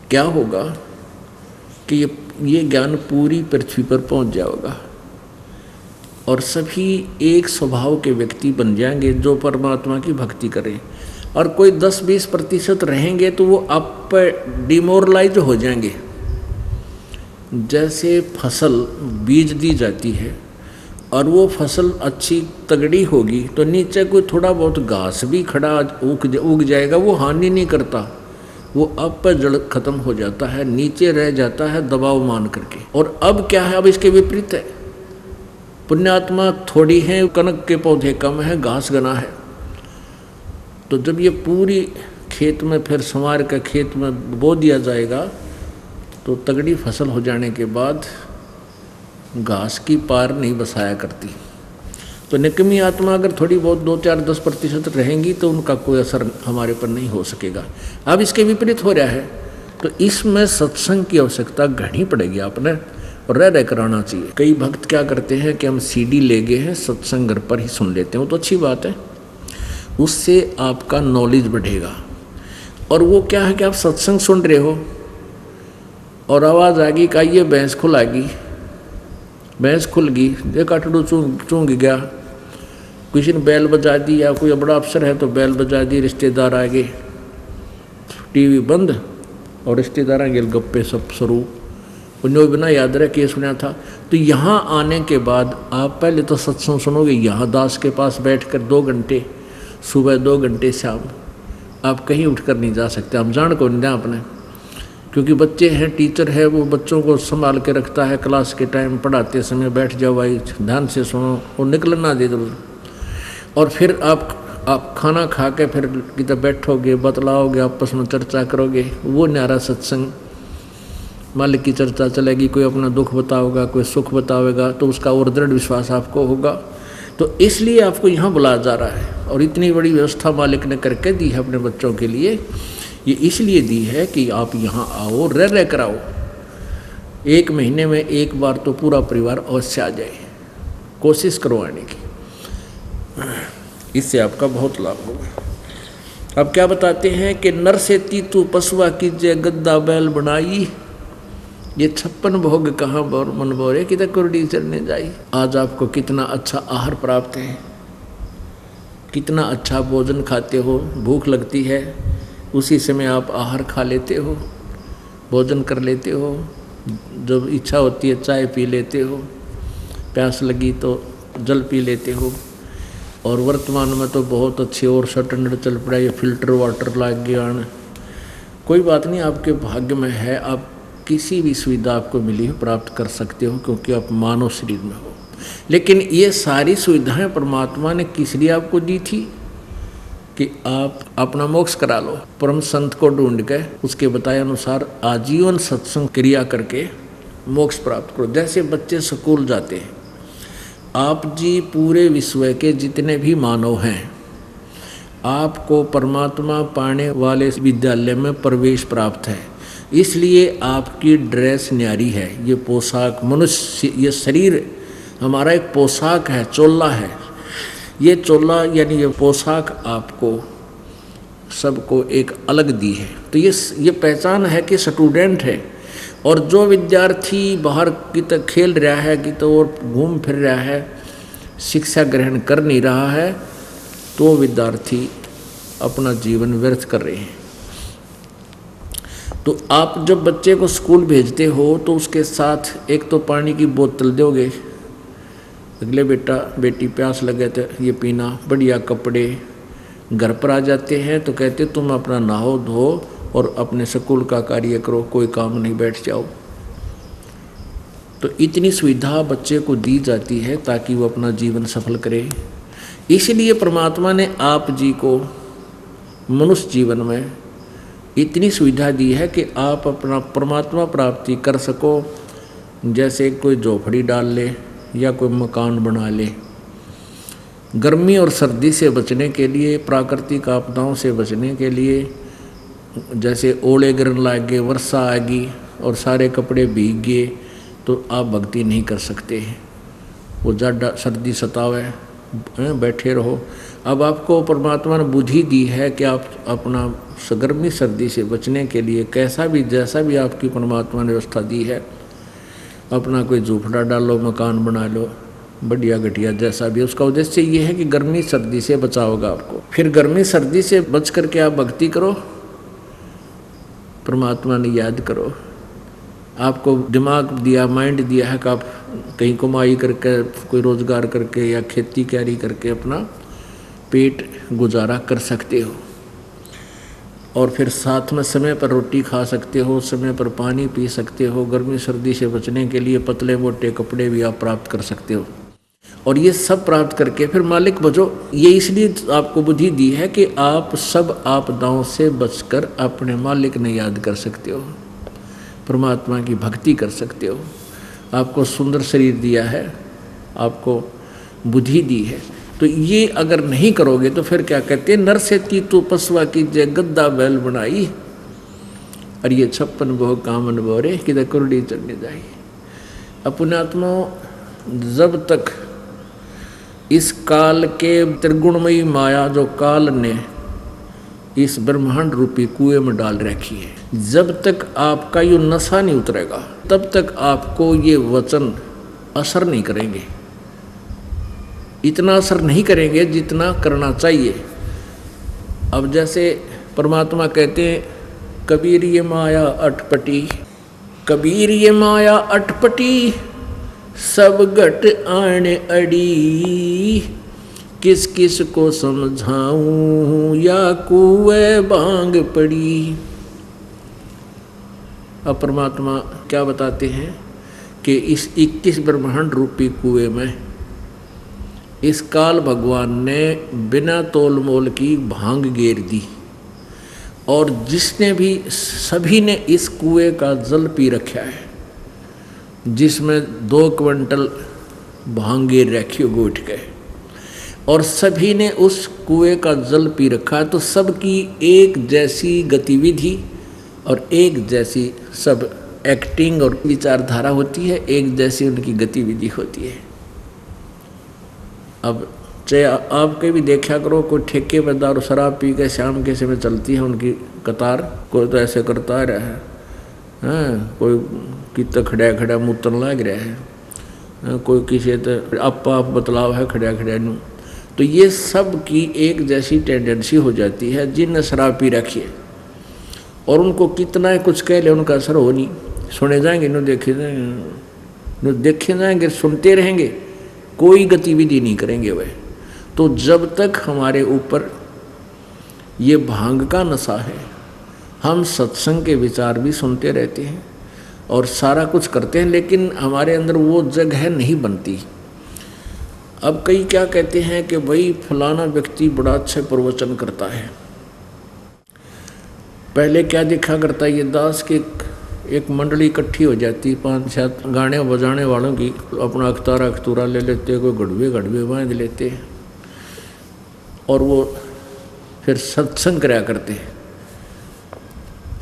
क्या होगा कि ये ज्ञान पूरी पृथ्वी पर पहुंच जाएगा, और सभी एक स्वभाव के व्यक्ति बन जाएंगे जो परमात्मा की भक्ति करें। और कोई 10-20% रहेंगे तो वो आप पर डिमोरलाइज हो जाएंगे। जैसे फसल बीज दी जाती है और वो फसल अच्छी तगड़ी होगी तो नीचे कोई थोड़ा बहुत घास भी खड़ा उग जाएगा, वो हानि नहीं करता, वो अब पर जड़ खत्म हो जाता है, नीचे रह जाता है दबाव मान करके। और अब क्या है, अब इसके विपरीत है। पुण्यात्मा थोड़ी है, कनक के पौधे कम है, घास घना है। तो जब ये पूरी खेत में फिर संवार का खेत में बो दिया जाएगा तो तगड़ी फसल हो जाने के बाद घास की पार नहीं बसाया करती। तो निकमी आत्मा अगर थोड़ी बहुत 2-4-10% रहेंगी तो उनका कोई असर हमारे पर नहीं हो सकेगा। अब इसके विपरीत हो रहा है, तो इसमें सत्संग की आवश्यकता घनी पड़ेगी आपने, और रह कराना चाहिए। कई भक्त क्या करते हैं कि हम CD ले गए हैं, सत्संग घर पर ही सुन लेते हैं, वो तो अच्छी बात है, उससे आपका नॉलेज बढ़ेगा। और वो क्या है कि आप सत्संग सुन रहे हो और आवाज़ आ गई, ये भैंस खुलाएगी, भैंस खुल गई, देखा टड़ू चूंग गया, किसी ने बैल बजा दी, या कोई बड़ा अफसर है तो बैल बजा दी, रिश्तेदार आ गए, TV बंद और रिश्तेदार आ गए, गप्पे सब शुरू, उन्हें बिना याद रहे कि सुना था। तो यहाँ आने के बाद आप पहले तो सत्संग सुनोगे, यहाँ दास के पास बैठकर 2 घंटे, सुबह 2 घंटे शाम, आप कहीं उठकर नहीं जा सकते, आप जान को नहीं दें अपने, क्योंकि बच्चे हैं, टीचर है, वो बच्चों को संभाल के रखता है, क्लास के टाइम पढ़ाते समय बैठ जाओ भाई, ध्यान से सुनो और निकलना दे दो। और फिर आप खाना खा के फिर किधर बैठोगे, बतलाओगे, आपस में चर्चा करोगे, वो न्यारा सत्संग। मालिक की चर्चा चलेगी, कोई अपना दुख बताओगा, कोई सुख बतावेगा, तो उसका और दृढ़ विश्वास आपको होगा। तो इसलिए आपको यहाँ बुलाया जा रहा है, और इतनी बड़ी व्यवस्था मालिक ने करके दी है अपने बच्चों के लिए। ये इसलिए दी है कि आप यहाँ आओ, रह कर आओ। 1 महीने में 1 बार तो पूरा परिवार अवश्य आ जाए, कोशिश करो आने की, इससे आपका बहुत लाभ होगा। अब क्या बताते हैं कि नर से तीतु पशुआ कीजिए, गद्दा बैल बनाई, ये 56 भोग कहाँ बोर मन बोरे, किधर कुर्डी चलने जाई। आज आपको कितना अच्छा आहार प्राप्त है, कितना अच्छा भोजन खाते हो, भूख लगती है उसी समय आप आहार खा लेते हो, भोजन कर लेते हो, जब इच्छा होती है चाय पी लेते हो, प्यास लगी तो जल पी लेते हो। और वर्तमान में तो बहुत अच्छे और स्टैंडर्ड चल पड़ा, ये फिल्टर वाटर लाग गया। कोई बात नहीं, आपके भाग्य में है, आप किसी भी सुविधा आपको मिली हो प्राप्त कर सकते हो, क्योंकि आप मानव शरीर में हो। लेकिन ये सारी सुविधाएं परमात्मा ने किस लिए आपको दी थी? कि आप अपना मोक्ष करा लो। परम संत को ढूंढ के उसके बताए अनुसार आजीवन सत्संग क्रिया करके मोक्ष प्राप्त करो। जैसे बच्चे स्कूल जाते हैं, आप जी पूरे विश्व के जितने भी मानव हैं, आपको परमात्मा पाने वाले विद्यालय में प्रवेश प्राप्त है, इसलिए आपकी ड्रेस न्यारी है। ये पोशाक मनुष्य, ये शरीर हमारा एक पोशाक है, चोला है। ये चोला यानी ये पोशाक आपको सबको एक अलग दी है। तो ये पहचान है कि स्टूडेंट है। और जो विद्यार्थी बाहर की तक खेल रहा है कि तो और घूम फिर रहा है, शिक्षा ग्रहण कर नहीं रहा है, तो विद्यार्थी अपना जीवन व्यर्थ कर रहे हैं। तो आप जब बच्चे को स्कूल भेजते हो तो उसके साथ एक तो पानी की बोतल दोगे, अगले बेटा बेटी प्यास लगे तो ये पीना, बढ़िया कपड़े। घर पर आ जाते हैं तो कहते तुम अपना नहाओ धो और अपने स्कूल का कार्य करो, कोई काम नहीं, बैठ जाओ। तो इतनी सुविधा बच्चे को दी जाती है ताकि वो अपना जीवन सफल करे। इसलिए परमात्मा ने आप जी को मनुष्य जीवन में इतनी सुविधा दी है कि आप अपना परमात्मा प्राप्ति कर सको। जैसे कोई झोपड़ी डाल ले या कोई मकान बना ले। गर्मी और सर्दी से बचने के लिए, प्राकृतिक आपदाओं से बचने के लिए, जैसे ओले गिरने लग गए, वर्षा आ गई और सारे कपड़े भीग गए, तो आप भक्ति नहीं कर सकते। वो ज़्यादा सर्दी सतावे, बैठे रहो। अब आपको परमात्मा ने बुद्धि दी है कि आप अपना गर्मी सर्दी से बचने के लिए कैसा भी जैसा भी आपकी परमात्मा ने व्यवस्था दी है, अपना कोई झोपड़ा डालो, मकान बना लो, बढ़िया घटिया जैसा भी। उसका उद्देश्य ये है कि गर्मी सर्दी से बचाओगा आपको। फिर गर्मी सर्दी से बच करके आप भक्ति करो, परमात्मा ने याद करो। आपको दिमाग दिया, माइंड दिया है कि आप कहीं कमाई करके, कोई रोजगार करके या खेती क्यारी करके अपना पेट गुजारा कर सकते हो। और फिर साथ में समय पर रोटी खा सकते हो, समय पर पानी पी सकते हो। गर्मी सर्दी से बचने के लिए पतले मोटे कपड़े भी आप प्राप्त कर सकते हो। और ये सब प्राप्त करके फिर मालिक बचो। ये इसलिए आपको बुद्धि दी है कि आप सब आपदाओं से बचकर अपने मालिक ने याद कर सकते हो, परमात्मा की भक्ति कर सकते हो। आपको सुंदर शरीर दिया है, आपको बुद्धि दी है। तो ये अगर नहीं करोगे तो फिर क्या कहते हैं, नर से ती तू पसवा कीजिए गद्दा बैल बनाई, और ये 56 बहु कामन बोरे कि कुरडी चढ़ने जाए। अपने आत्मा जब तक इस काल के त्रिगुणमयी माया जो काल ने इस ब्रह्मांड रूपी कुएं में डाल रखी है, जब तक आपका ये नशा नहीं उतरेगा तब तक आपको ये वचन असर नहीं करेंगे। इतना असर नहीं करेंगे जितना करना चाहिए। अब जैसे परमात्मा कहते हैं, कबीर ये माया अटपटी, कबीर ये माया अटपटी, सब घट आने अड़ी, किस किस को समझाऊं या कुएं भांग पड़ी। अब परमात्मा क्या बताते हैं कि इस 21 ब्रह्मांड रूपी कुएं में इस काल भगवान ने बिना तोल मोल की भांग गेर दी, और जिसने भी सभी ने इस कुएं का जल पी रखा है, जिसमें 2 क्विंटल भांग गेर रखी हो गोट के, और सभी ने उस कुएं का जल पी रखा है, तो सबकी एक जैसी गतिविधि और एक जैसी सब एक्टिंग और विचारधारा होती है, एक जैसी उनकी गतिविधि होती है। अब चाहे आपके भी देखा करो, कोई ठेके पर दारू शराब पी के शाम के समय चलती है उनकी कतार, कोई तो ऐसे करता रहा है, कोई कितना खड़ा खड़ा मुतन लग रहा है, कोई किसी तो आप बतलाव है खड़ा खड़ा नू। तो ये सब की एक जैसी टेंडेंसी हो जाती है जिनने शराब पी रखी है, और उनको कितना है कुछ कह ले उनका असर हो नहीं। सुने जाएंगे न देखे जाएंगे, सुनते रहेंगे, कोई गतिविधि नहीं करेंगे वह। तो जब तक हमारे ऊपर ये भांग का नशा है, हम सत्संग के विचार भी सुनते रहते हैं, और सारा कुछ करते हैं, लेकिन हमारे अंदर वो जगह नहीं बनती। अब कई क्या कहते हैं कि भाई फलाना व्यक्ति बड़ा अच्छा प्रवचन करता है। पहले क्या देखा करता ये दास के एक मंडली इकट्ठी हो जाती, 5-7 गाने बजाने वालों की, अपना अखतारा अखतूरा ले लेते, कोई गढ़वे बांध लेते और वो फिर सत्संग कराया करते,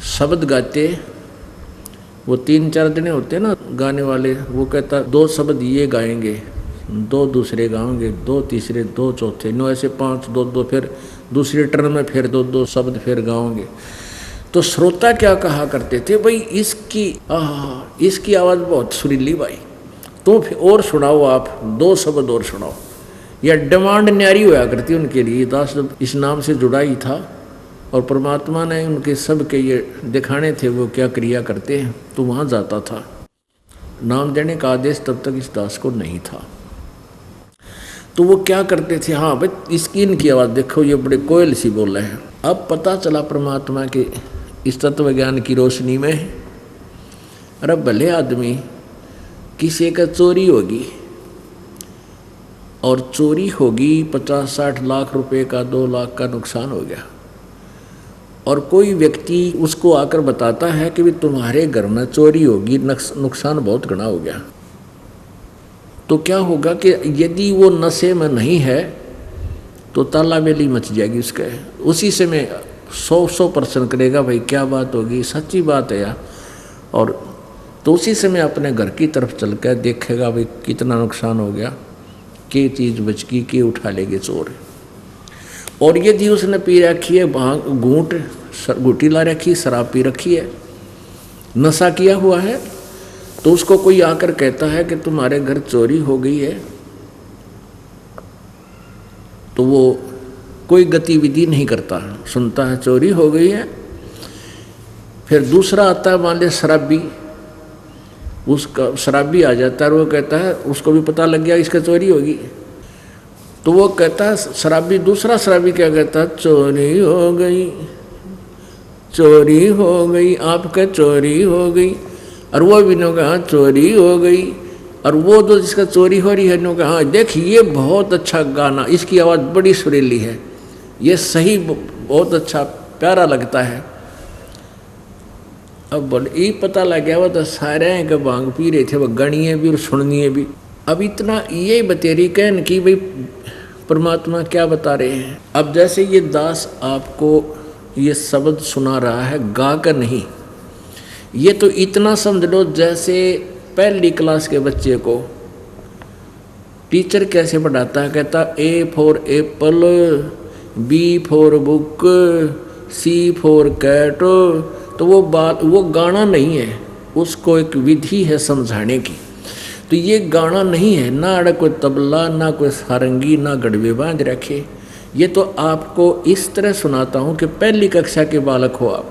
शब्द गाते। वो 3-4 जने होते ना गाने वाले, वो कहता 2 शब्द ये गाएंगे, 2 दूसरे गाएंगे, 2 तीसरे, 2 चौथे, 9 ऐसे 5, 2, फिर दूसरे टर्न में फिर 2 शब्द फिर गाओगे। तो श्रोता क्या कहा करते थे, भाई इसकी आवाज़ बहुत सुरीली भाई, तो फिर और सुनाओ, आप 2 शब्द और सुनाओ। या डिमांड न्यारी होया करती उनके लिए। दास जब इस नाम से जुड़ा ही था और परमात्मा ने उनके सब के ये दिखाने थे वो क्या क्रिया करते हैं, तो वहाँ जाता था। नाम देने का आदेश तब तक इस दास को नहीं था। तो वो क्या करते थे, हाँ भाई इसकी इनकी आवाज़ देखो, ये बड़े कोयल सी बोल रहे हैं। अब पता चला परमात्मा के इस तत्व ज्ञान की रोशनी में, अरे भले आदमी किसी का चोरी होगी और चोरी होगी 50-60 लाख रुपए का, 2 लाख का नुकसान हो गया, और कोई व्यक्ति उसको आकर बताता है कि भी तुम्हारे घर में चोरी होगी, नुकसान बहुत घना हो गया, तो क्या होगा कि यदि वो नशे में नहीं है तो तालाबेली मच जाएगी उसके। उसी से मैं 100% करेगा, भाई क्या बात होगी, सच्ची बात है यार। और तो उसी से मैं अपने घर की तरफ चल कर देखेगा भाई कितना नुकसान हो गया, के चीज़ बच गई, के उठा लेंगे चोर। और यदि उसने पी रखी है भांग, घूटी ला रखी, शराब पी रखी है, नशा किया हुआ है, तो उसको कोई आकर कहता है कि तुम्हारे घर चोरी हो गई है, तो वो कोई गतिविधि नहीं करता, सुनता है चोरी हो गई है। फिर दूसरा आता है, मान ले शराबी, उसका शराबी आ जाता है और वो कहता है, उसको भी पता लग गया इसका चोरी होगी, तो वो कहता है शराबी, दूसरा शराबी क्या कहता है, चोरी हो गई, चोरी हो गई, आपका चोरी हो गई। और वो भी नो कहा चोरी हो गई, और वो जो जिसका चोरी हो रही है नो कहा देख ये बहुत अच्छा गाना, इसकी आवाज़ बड़ी सुरीली है, ये सही बहुत अच्छा प्यारा लगता है। अब बोले ये पता लग गया, वो तो सारे का भांग पी रहे थे, वो गणिए भी और सुननिए भी। अब इतना ये बतेरी कहन कि भाई परमात्मा क्या बता रहे हैं। अब जैसे ये दास आपको ये शब्द सुना रहा है, गा कर नहीं, ये तो इतना समझ लो जैसे पहली क्लास के बच्चे को टीचर कैसे पढ़ाता है, कहता A for apple, B for book, C for cat. तो वो बात, वो गाना नहीं है, उसको एक विधि है समझाने की। तो ये गाना नहीं है, ना अड़ कोई तबला, ना कोई सारंगी, ना गड़वे बांध रखे। ये तो आपको इस तरह सुनाता हूँ कि पहली कक्षा के बालक हो आप,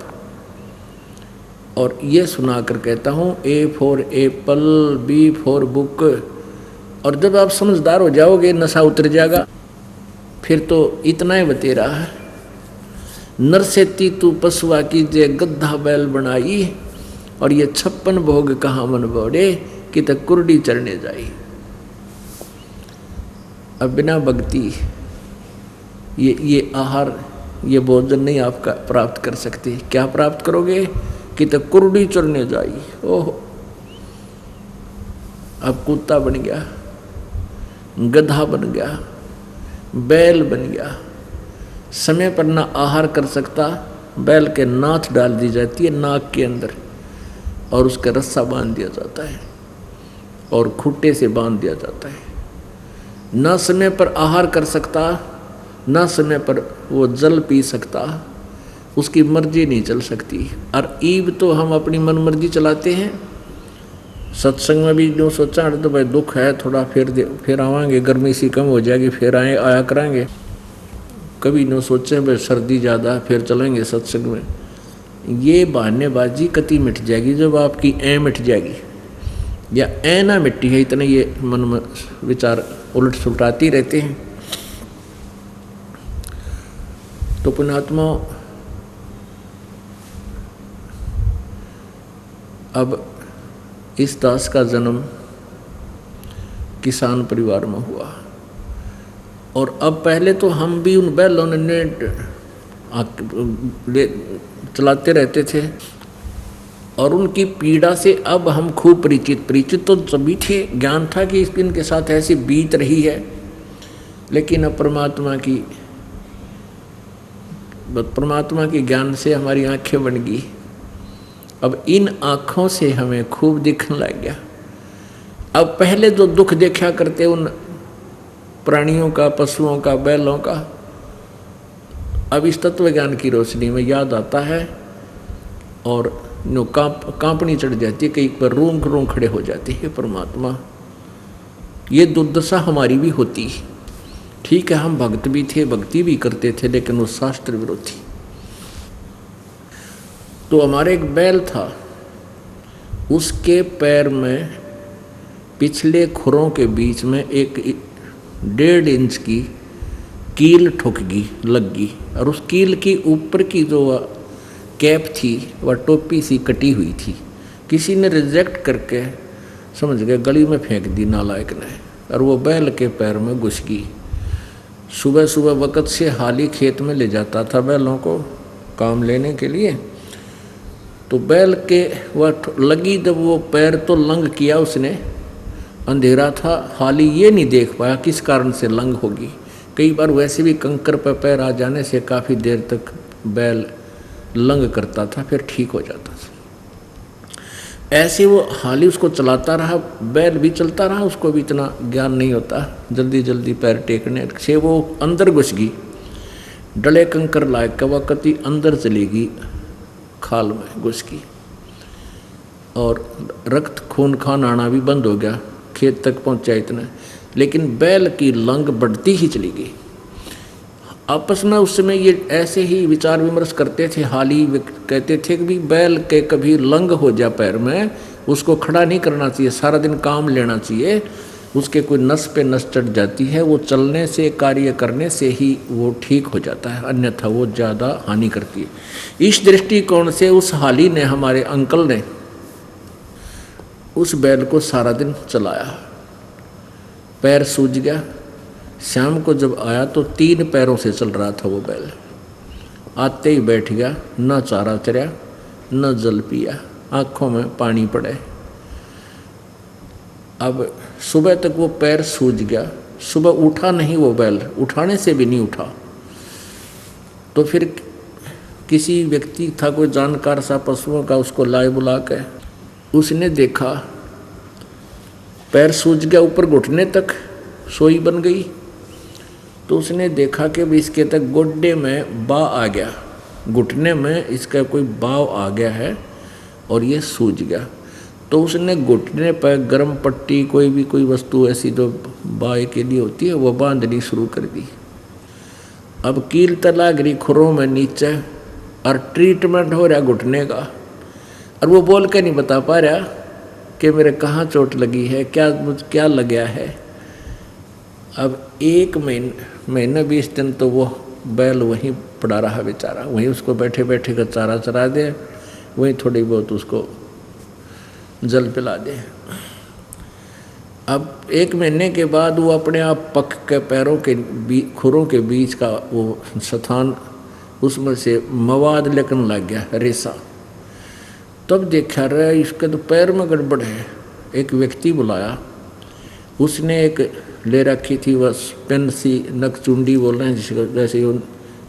और ये सुनाकर कहता हूँ A for apple, B for book. और जब आप समझदार हो जाओगे, नशा उतर जाएगा। फिर तो इतना ही बते रहा है, नरसेती तू पशुआ की जे गद्दा बैल बनाई, और ये 56 भोग कहाँ मन बोड़े, कि तक कुर्डी चढ़ने जाई। अब बिना भक्ति ये आहार, ये भोजन नहीं आपका प्राप्त कर सकते। क्या प्राप्त करोगे, कि तक कुर्डी चढ़ने जाई। ओह, अब कुत्ता बन गया, गधा बन गया, बैल बन गया। समय पर ना आहार कर सकता, बैल के नाथ डाल दी जाती है नाक के अंदर, और उसका रस्सा बांध दिया जाता है और खूंटे से बांध दिया जाता है। ना समय पर आहार कर सकता, ना समय पर वो जल पी सकता, उसकी मर्जी नहीं चल सकती। और ईब तो हम अपनी मन मर्जी चलाते हैं। सत्संग में भी जो सोचा तो भाई दुख है थोड़ा, फिर आवांगे, गर्मी सी कम हो जाएगी, फिर आया करांगे। कभी न सोचे भाई सर्दी ज़्यादा, फिर चलेंगे सत्संग में। ये बहानेबाजी कति मिट जाएगी जब आपकी ऐ मिट जाएगी, या ऐ ना मिट्टी है, इतने ये मन में विचार उलट सुलटाती रहते हैं। तो पुण्यात्मा, अब इस दास का जन्म किसान परिवार में हुआ। और अब पहले तो हम भी उन बैलों ने चलाते रहते थे और उनकी पीड़ा से अब हम खूब परिचित तो सभी थे, ज्ञान था कि इनके साथ ऐसी बीत रही है। लेकिन अब परमात्मा की ज्ञान से हमारी आंखें बन गई। अब इन आँखों से हमें खूब दिखने लग गया। अब पहले जो दुख देखा करते उन प्राणियों का, पशुओं का, बैलों का, अब इस तत्व ज्ञान की रोशनी में याद आता है और कांपनी चढ़ जाती है, कहीं पर रूम खड़े हो जाती है। परमात्मा, ये दुर्दशा हमारी भी होती है। ठीक है, हम भक्त भी थे, भक्ति भी करते थे, लेकिन वो शास्त्र विरोधी। तो हमारे एक बैल था, उसके पैर में पिछले खुरों के बीच में एक 1.5 इंच की कील लग गई और उस कील की ऊपर की जो कैप थी वह टोपी सी कटी हुई थी। किसी ने रिजेक्ट करके समझ गए गली में फेंक दी नालायक ने, और वो बैल के पैर में घुस गई। सुबह सुबह वक़्त से हाली खेत में ले जाता था बैलों को काम लेने के लिए। तो बैल के वह लगी, जब वो पैर तो लंग किया उसने, अंधेरा था, हाली ये नहीं देख पाया किस कारण से लंग होगी। कई बार वैसे भी कंकर पर पैर आ जाने से काफ़ी देर तक बैल लंग करता था, फिर ठीक हो जाता था। ऐसे वो हाली उसको चलाता रहा, बैल भी चलता रहा, उसको भी इतना ज्ञान नहीं होता, जल्दी जल्दी पैर टेकने से वो अंदर घुस गई। डले कंकर लायक का वक़्त ही अंदर चली गई, खाल में घुस गई और रक्त खून खान आना भी बंद हो गया, खेत तक पहुंचा इतना। लेकिन बैल की लंग बढ़ती ही चली गई। आपस में उस समय ये ऐसे ही विचार विमर्श करते थे। हाली कहते थे कि भी बैल के कभी लंग हो जा पैर में, उसको खड़ा नहीं करना चाहिए, सारा दिन काम लेना चाहिए, उसके कोई नस पे नस चढ़ जाती है, वो चलने से, कार्य करने से ही वो ठीक हो जाता है, अन्यथा वो ज़्यादा हानि करती है। इस दृष्टिकोण से उस हाली ने, हमारे अंकल ने, उस बैल को सारा दिन चलाया। पैर सूज गया। शाम को जब आया तो 3 पैरों से चल रहा था वो बैल। आते ही बैठ गया, न चारा चरया न जल पिया, आँखों में पानी पड़े। अब सुबह तक वो पैर सूज गया, सुबह उठा नहीं वो बैल, उठाने से भी नहीं उठा। तो फिर किसी व्यक्ति था, कोई जानकार सा पशुओं का, उसको लाए बुला के उसने देखा पैर सूज गया, ऊपर घुटने तक सोई बन गई। तो उसने देखा कि भी इसके तक गोड्डे में बा आ गया, घुटने में इसका कोई बाव आ गया है और ये सूज गया। तो उसने घुटने पर गर्म पट्टी, कोई वस्तु ऐसी जो बाय के लिए होती है, वो बांधनी शुरू कर दी। अब कील तला गिरी खुरों में नीचे और ट्रीटमेंट हो रहा घुटने का, और वो बोल के नहीं बता पा रहा कि मेरे कहाँ चोट लगी है, क्या लग गया है। अब 1 महीना 20 दिन तो वो बैल वहीं पड़ा रहा बेचारा, वहीं उसको बैठे बैठे का चारा चरा दे, वहीं थोड़ी बहुत उसको जल पिला दे। अब 1 महीने के बाद वो अपने आप पक के पैरों के खुरों के बीच का वो स्थान, उसमें से मवाद लेकर लग गया, रेसा। तब देखा रहा इसके तो पैर में गड़बड़ है। एक व्यक्ति बुलाया, उसने एक ले रखी थी बस पेन सी, नकचुंडी बोल रहे हैं जिसको, जैसे वो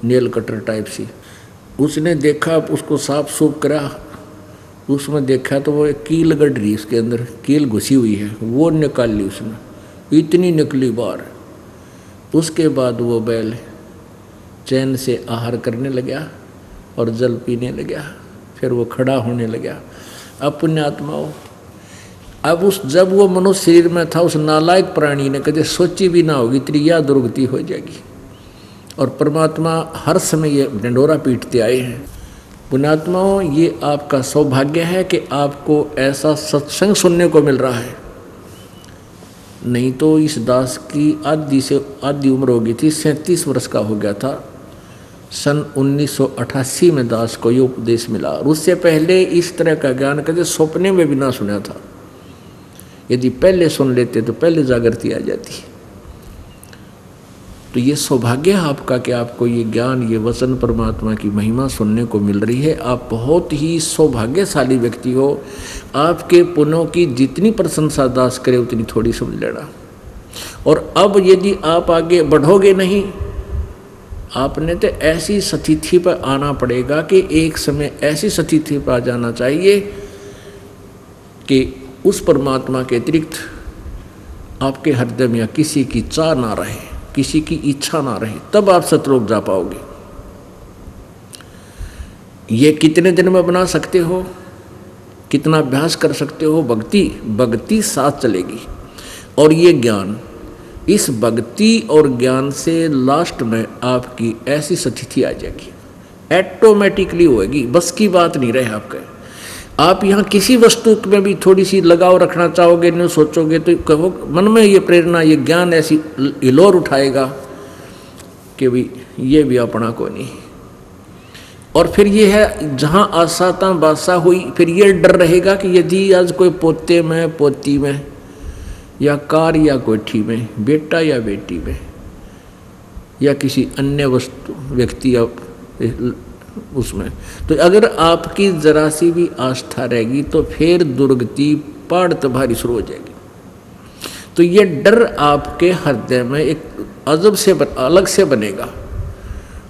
नेल कटर टाइप सी। उसने देखा, उसको साफ सूफ करा, उसमें देखा तो वो एक कील गड़ रही, उसके अंदर कील घुसी हुई है, वो निकाल ली उसने, इतनी निकली बार। उसके बाद वो बैल चैन से आहार करने लगा और जल पीने लगा, फिर वो खड़ा होने लगा। अब पुण्यात्माओं, अब जब वो मनुष्य शरीर में था, उस नालायक प्राणी ने कभी सोची भी ना होगी इतनी यह दुर्गति हो जाएगी। और परमात्मा हर समय ये डंडोरा पीटते आए हैं। पुण्यात्माओं, ये आपका सौभाग्य है कि आपको ऐसा सत्संग सुनने को मिल रहा है, नहीं तो इस दास की आधी उम्र हो गई थी, 37 वर्ष का हो गया था। सन 1988 में दास को ये उपदेश मिला, और उससे पहले इस तरह का ज्ञान कभी सपने में भी ना सुना था। यदि पहले सुन लेते तो पहले जागृति आ जाती। तो ये सौभाग्य है आपका कि आपको ये ज्ञान, ये वचन, परमात्मा की महिमा सुनने को मिल रही है। आप बहुत ही सौभाग्यशाली व्यक्ति हो। आपके पुण्यों की जितनी प्रशंसा दास करे उतनी थोड़ी समझ लेना। और अब यदि आप आगे बढ़ोगे नहीं, आपने तो ऐसी स्थिति पर आना पड़ेगा कि एक समय ऐसी स्थिति पर आ जाना चाहिए कि उस परमात्मा के अतिरिक्त आपके हृदय में किसी की चाह ना रहे, किसी की इच्छा ना रहे, तब आप सतलोक जा पाओगे। ये कितने दिन में बना सकते हो, कितना अभ्यास कर सकते हो? भक्ति साथ चलेगी। और ये ज्ञान, इस भक्ति और ज्ञान से लास्ट में आपकी ऐसी स्थिति आ जाएगी, ऑटोमेटिकली होगी, बस की बात नहीं रहे आपके। आप यहाँ किसी वस्तु में भी थोड़ी सी लगाव रखना चाहोगे, नहीं सोचोगे तो कहो मन में ये प्रेरणा, ये ज्ञान ऐसी हिलोर उठाएगा कि भी ये भी अपना को नहीं। और फिर ये है जहाँ आशा तहाँ बादशाह हुई, फिर ये डर रहेगा कि यदि आज कोई पोते में, पोती में, या कार या कोठी में, बेटा या बेटी में, या किसी अन्य वस्तु, व्यक्ति या उसमें, तो अगर आपकी जरा सी भी आस्था रहेगी तो फिर दुर्गति पहाड़ तबाही शुरू हो जाएगी। तो ये डर आपके हृदय में एक अजब से अलग से बनेगा।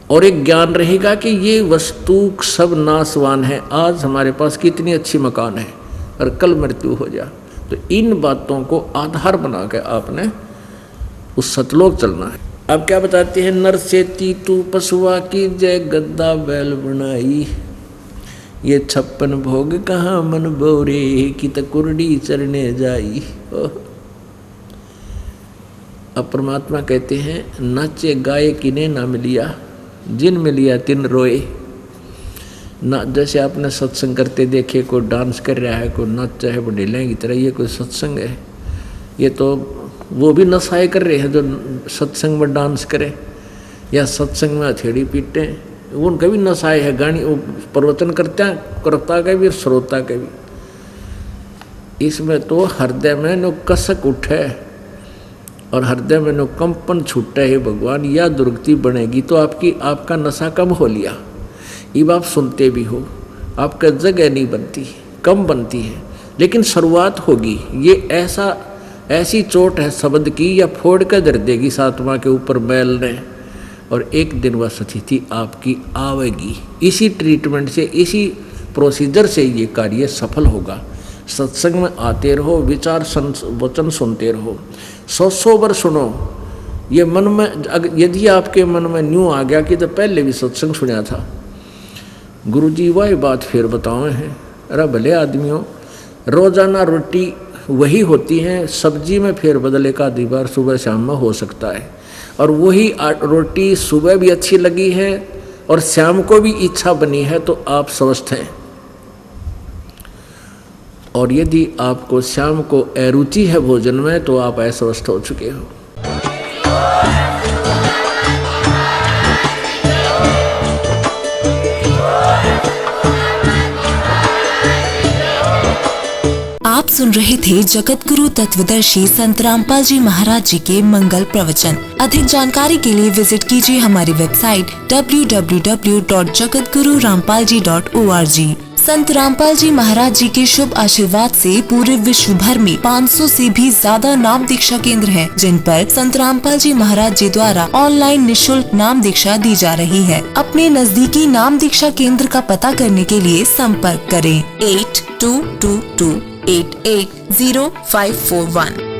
और एक ज्ञान रहेगा कि ये वस्तु सब नाशवान है, आज हमारे पास कितनी अच्छी मकान है और कल मृत्यु हो जाए। तो इन बातों को आधार बना के आपने उस सतलोक चलना है। अब क्या बताते हैं, नर से तीतू पशुआ की जय गद्दा बैल बनाई, ये 56 भोग कहाँ मन बोरे की तकुरडी चरने जाई। अब परमात्मा कहते हैं, नाचे गाए किने ना मिलिया, जिन मिलिया तिन रोए ना। जैसे आपने सत्संग करते देखे, कोई डांस कर रहा है, कोई नाचा है बंडेलें की तरह, ये कोई सत्संग है? ये तो वो भी नशाए कर रहे हैं जो सत्संग में डांस करें या सत्संग में हथेड़ी पीटे, वो उनका भी नशाए है। गानी प्रवचन करता के भी, श्रोता के भी। इसमें तो हृदय में नो कसक उठे और हृदय में नो कंपन छूटे है भगवान, या दुर्गति बनेगी तो आपका नशा कम हो लिया। अब आप सुनते भी हो, आपका जगह नहीं बनती, कम बनती है, लेकिन शुरुआत होगी। ये ऐसी चोट है शब्द की, या फोड़ कर धर देगी सात्मा के ऊपर बैल ने, और एक दिन वह स्थिति आपकी आवेगी। इसी ट्रीटमेंट से, इसी प्रोसीजर से ये कार्य सफल होगा। सत्संग में आते रहो, विचार वचन सुनते रहो, 100 बार सुनो। ये मन में यदि आपके मन में न्यू आ गया कि तो पहले भी सत्संग सुना था, गुरुजी वही बात फिर बताओ हैं। अरे भले आदमियों, रोजाना रोटी वही होती है, सब्जी में फेर बदल एक आधी बार सुबह शाम में हो सकता है, और वही रोटी सुबह भी अच्छी लगी है और शाम को भी इच्छा बनी है तो आप स्वस्थ हैं। और यदि आपको शाम को अरुचि है भोजन में तो आप अस्वस्थ हो चुके हो। आप सुन रहे थे जगत गुरु तत्वदर्शी संत रामपाल जी महाराज जी के मंगल प्रवचन। अधिक जानकारी के लिए विजिट कीजिए हमारी वेबसाइट www.jagatgururampalji.org। संत रामपाल जी महाराज जी के शुभ आशीर्वाद से पूरे विश्व भर में 500 से भी ज्यादा नाम दीक्षा केंद्र हैं, जिन पर संत रामपाल जी महाराज जी द्वारा ऑनलाइन निःशुल्क नाम दीक्षा दी जा रही है। अपने नजदीकी नाम दीक्षा केंद्र का पता करने के लिए संपर्क करें 8222880541।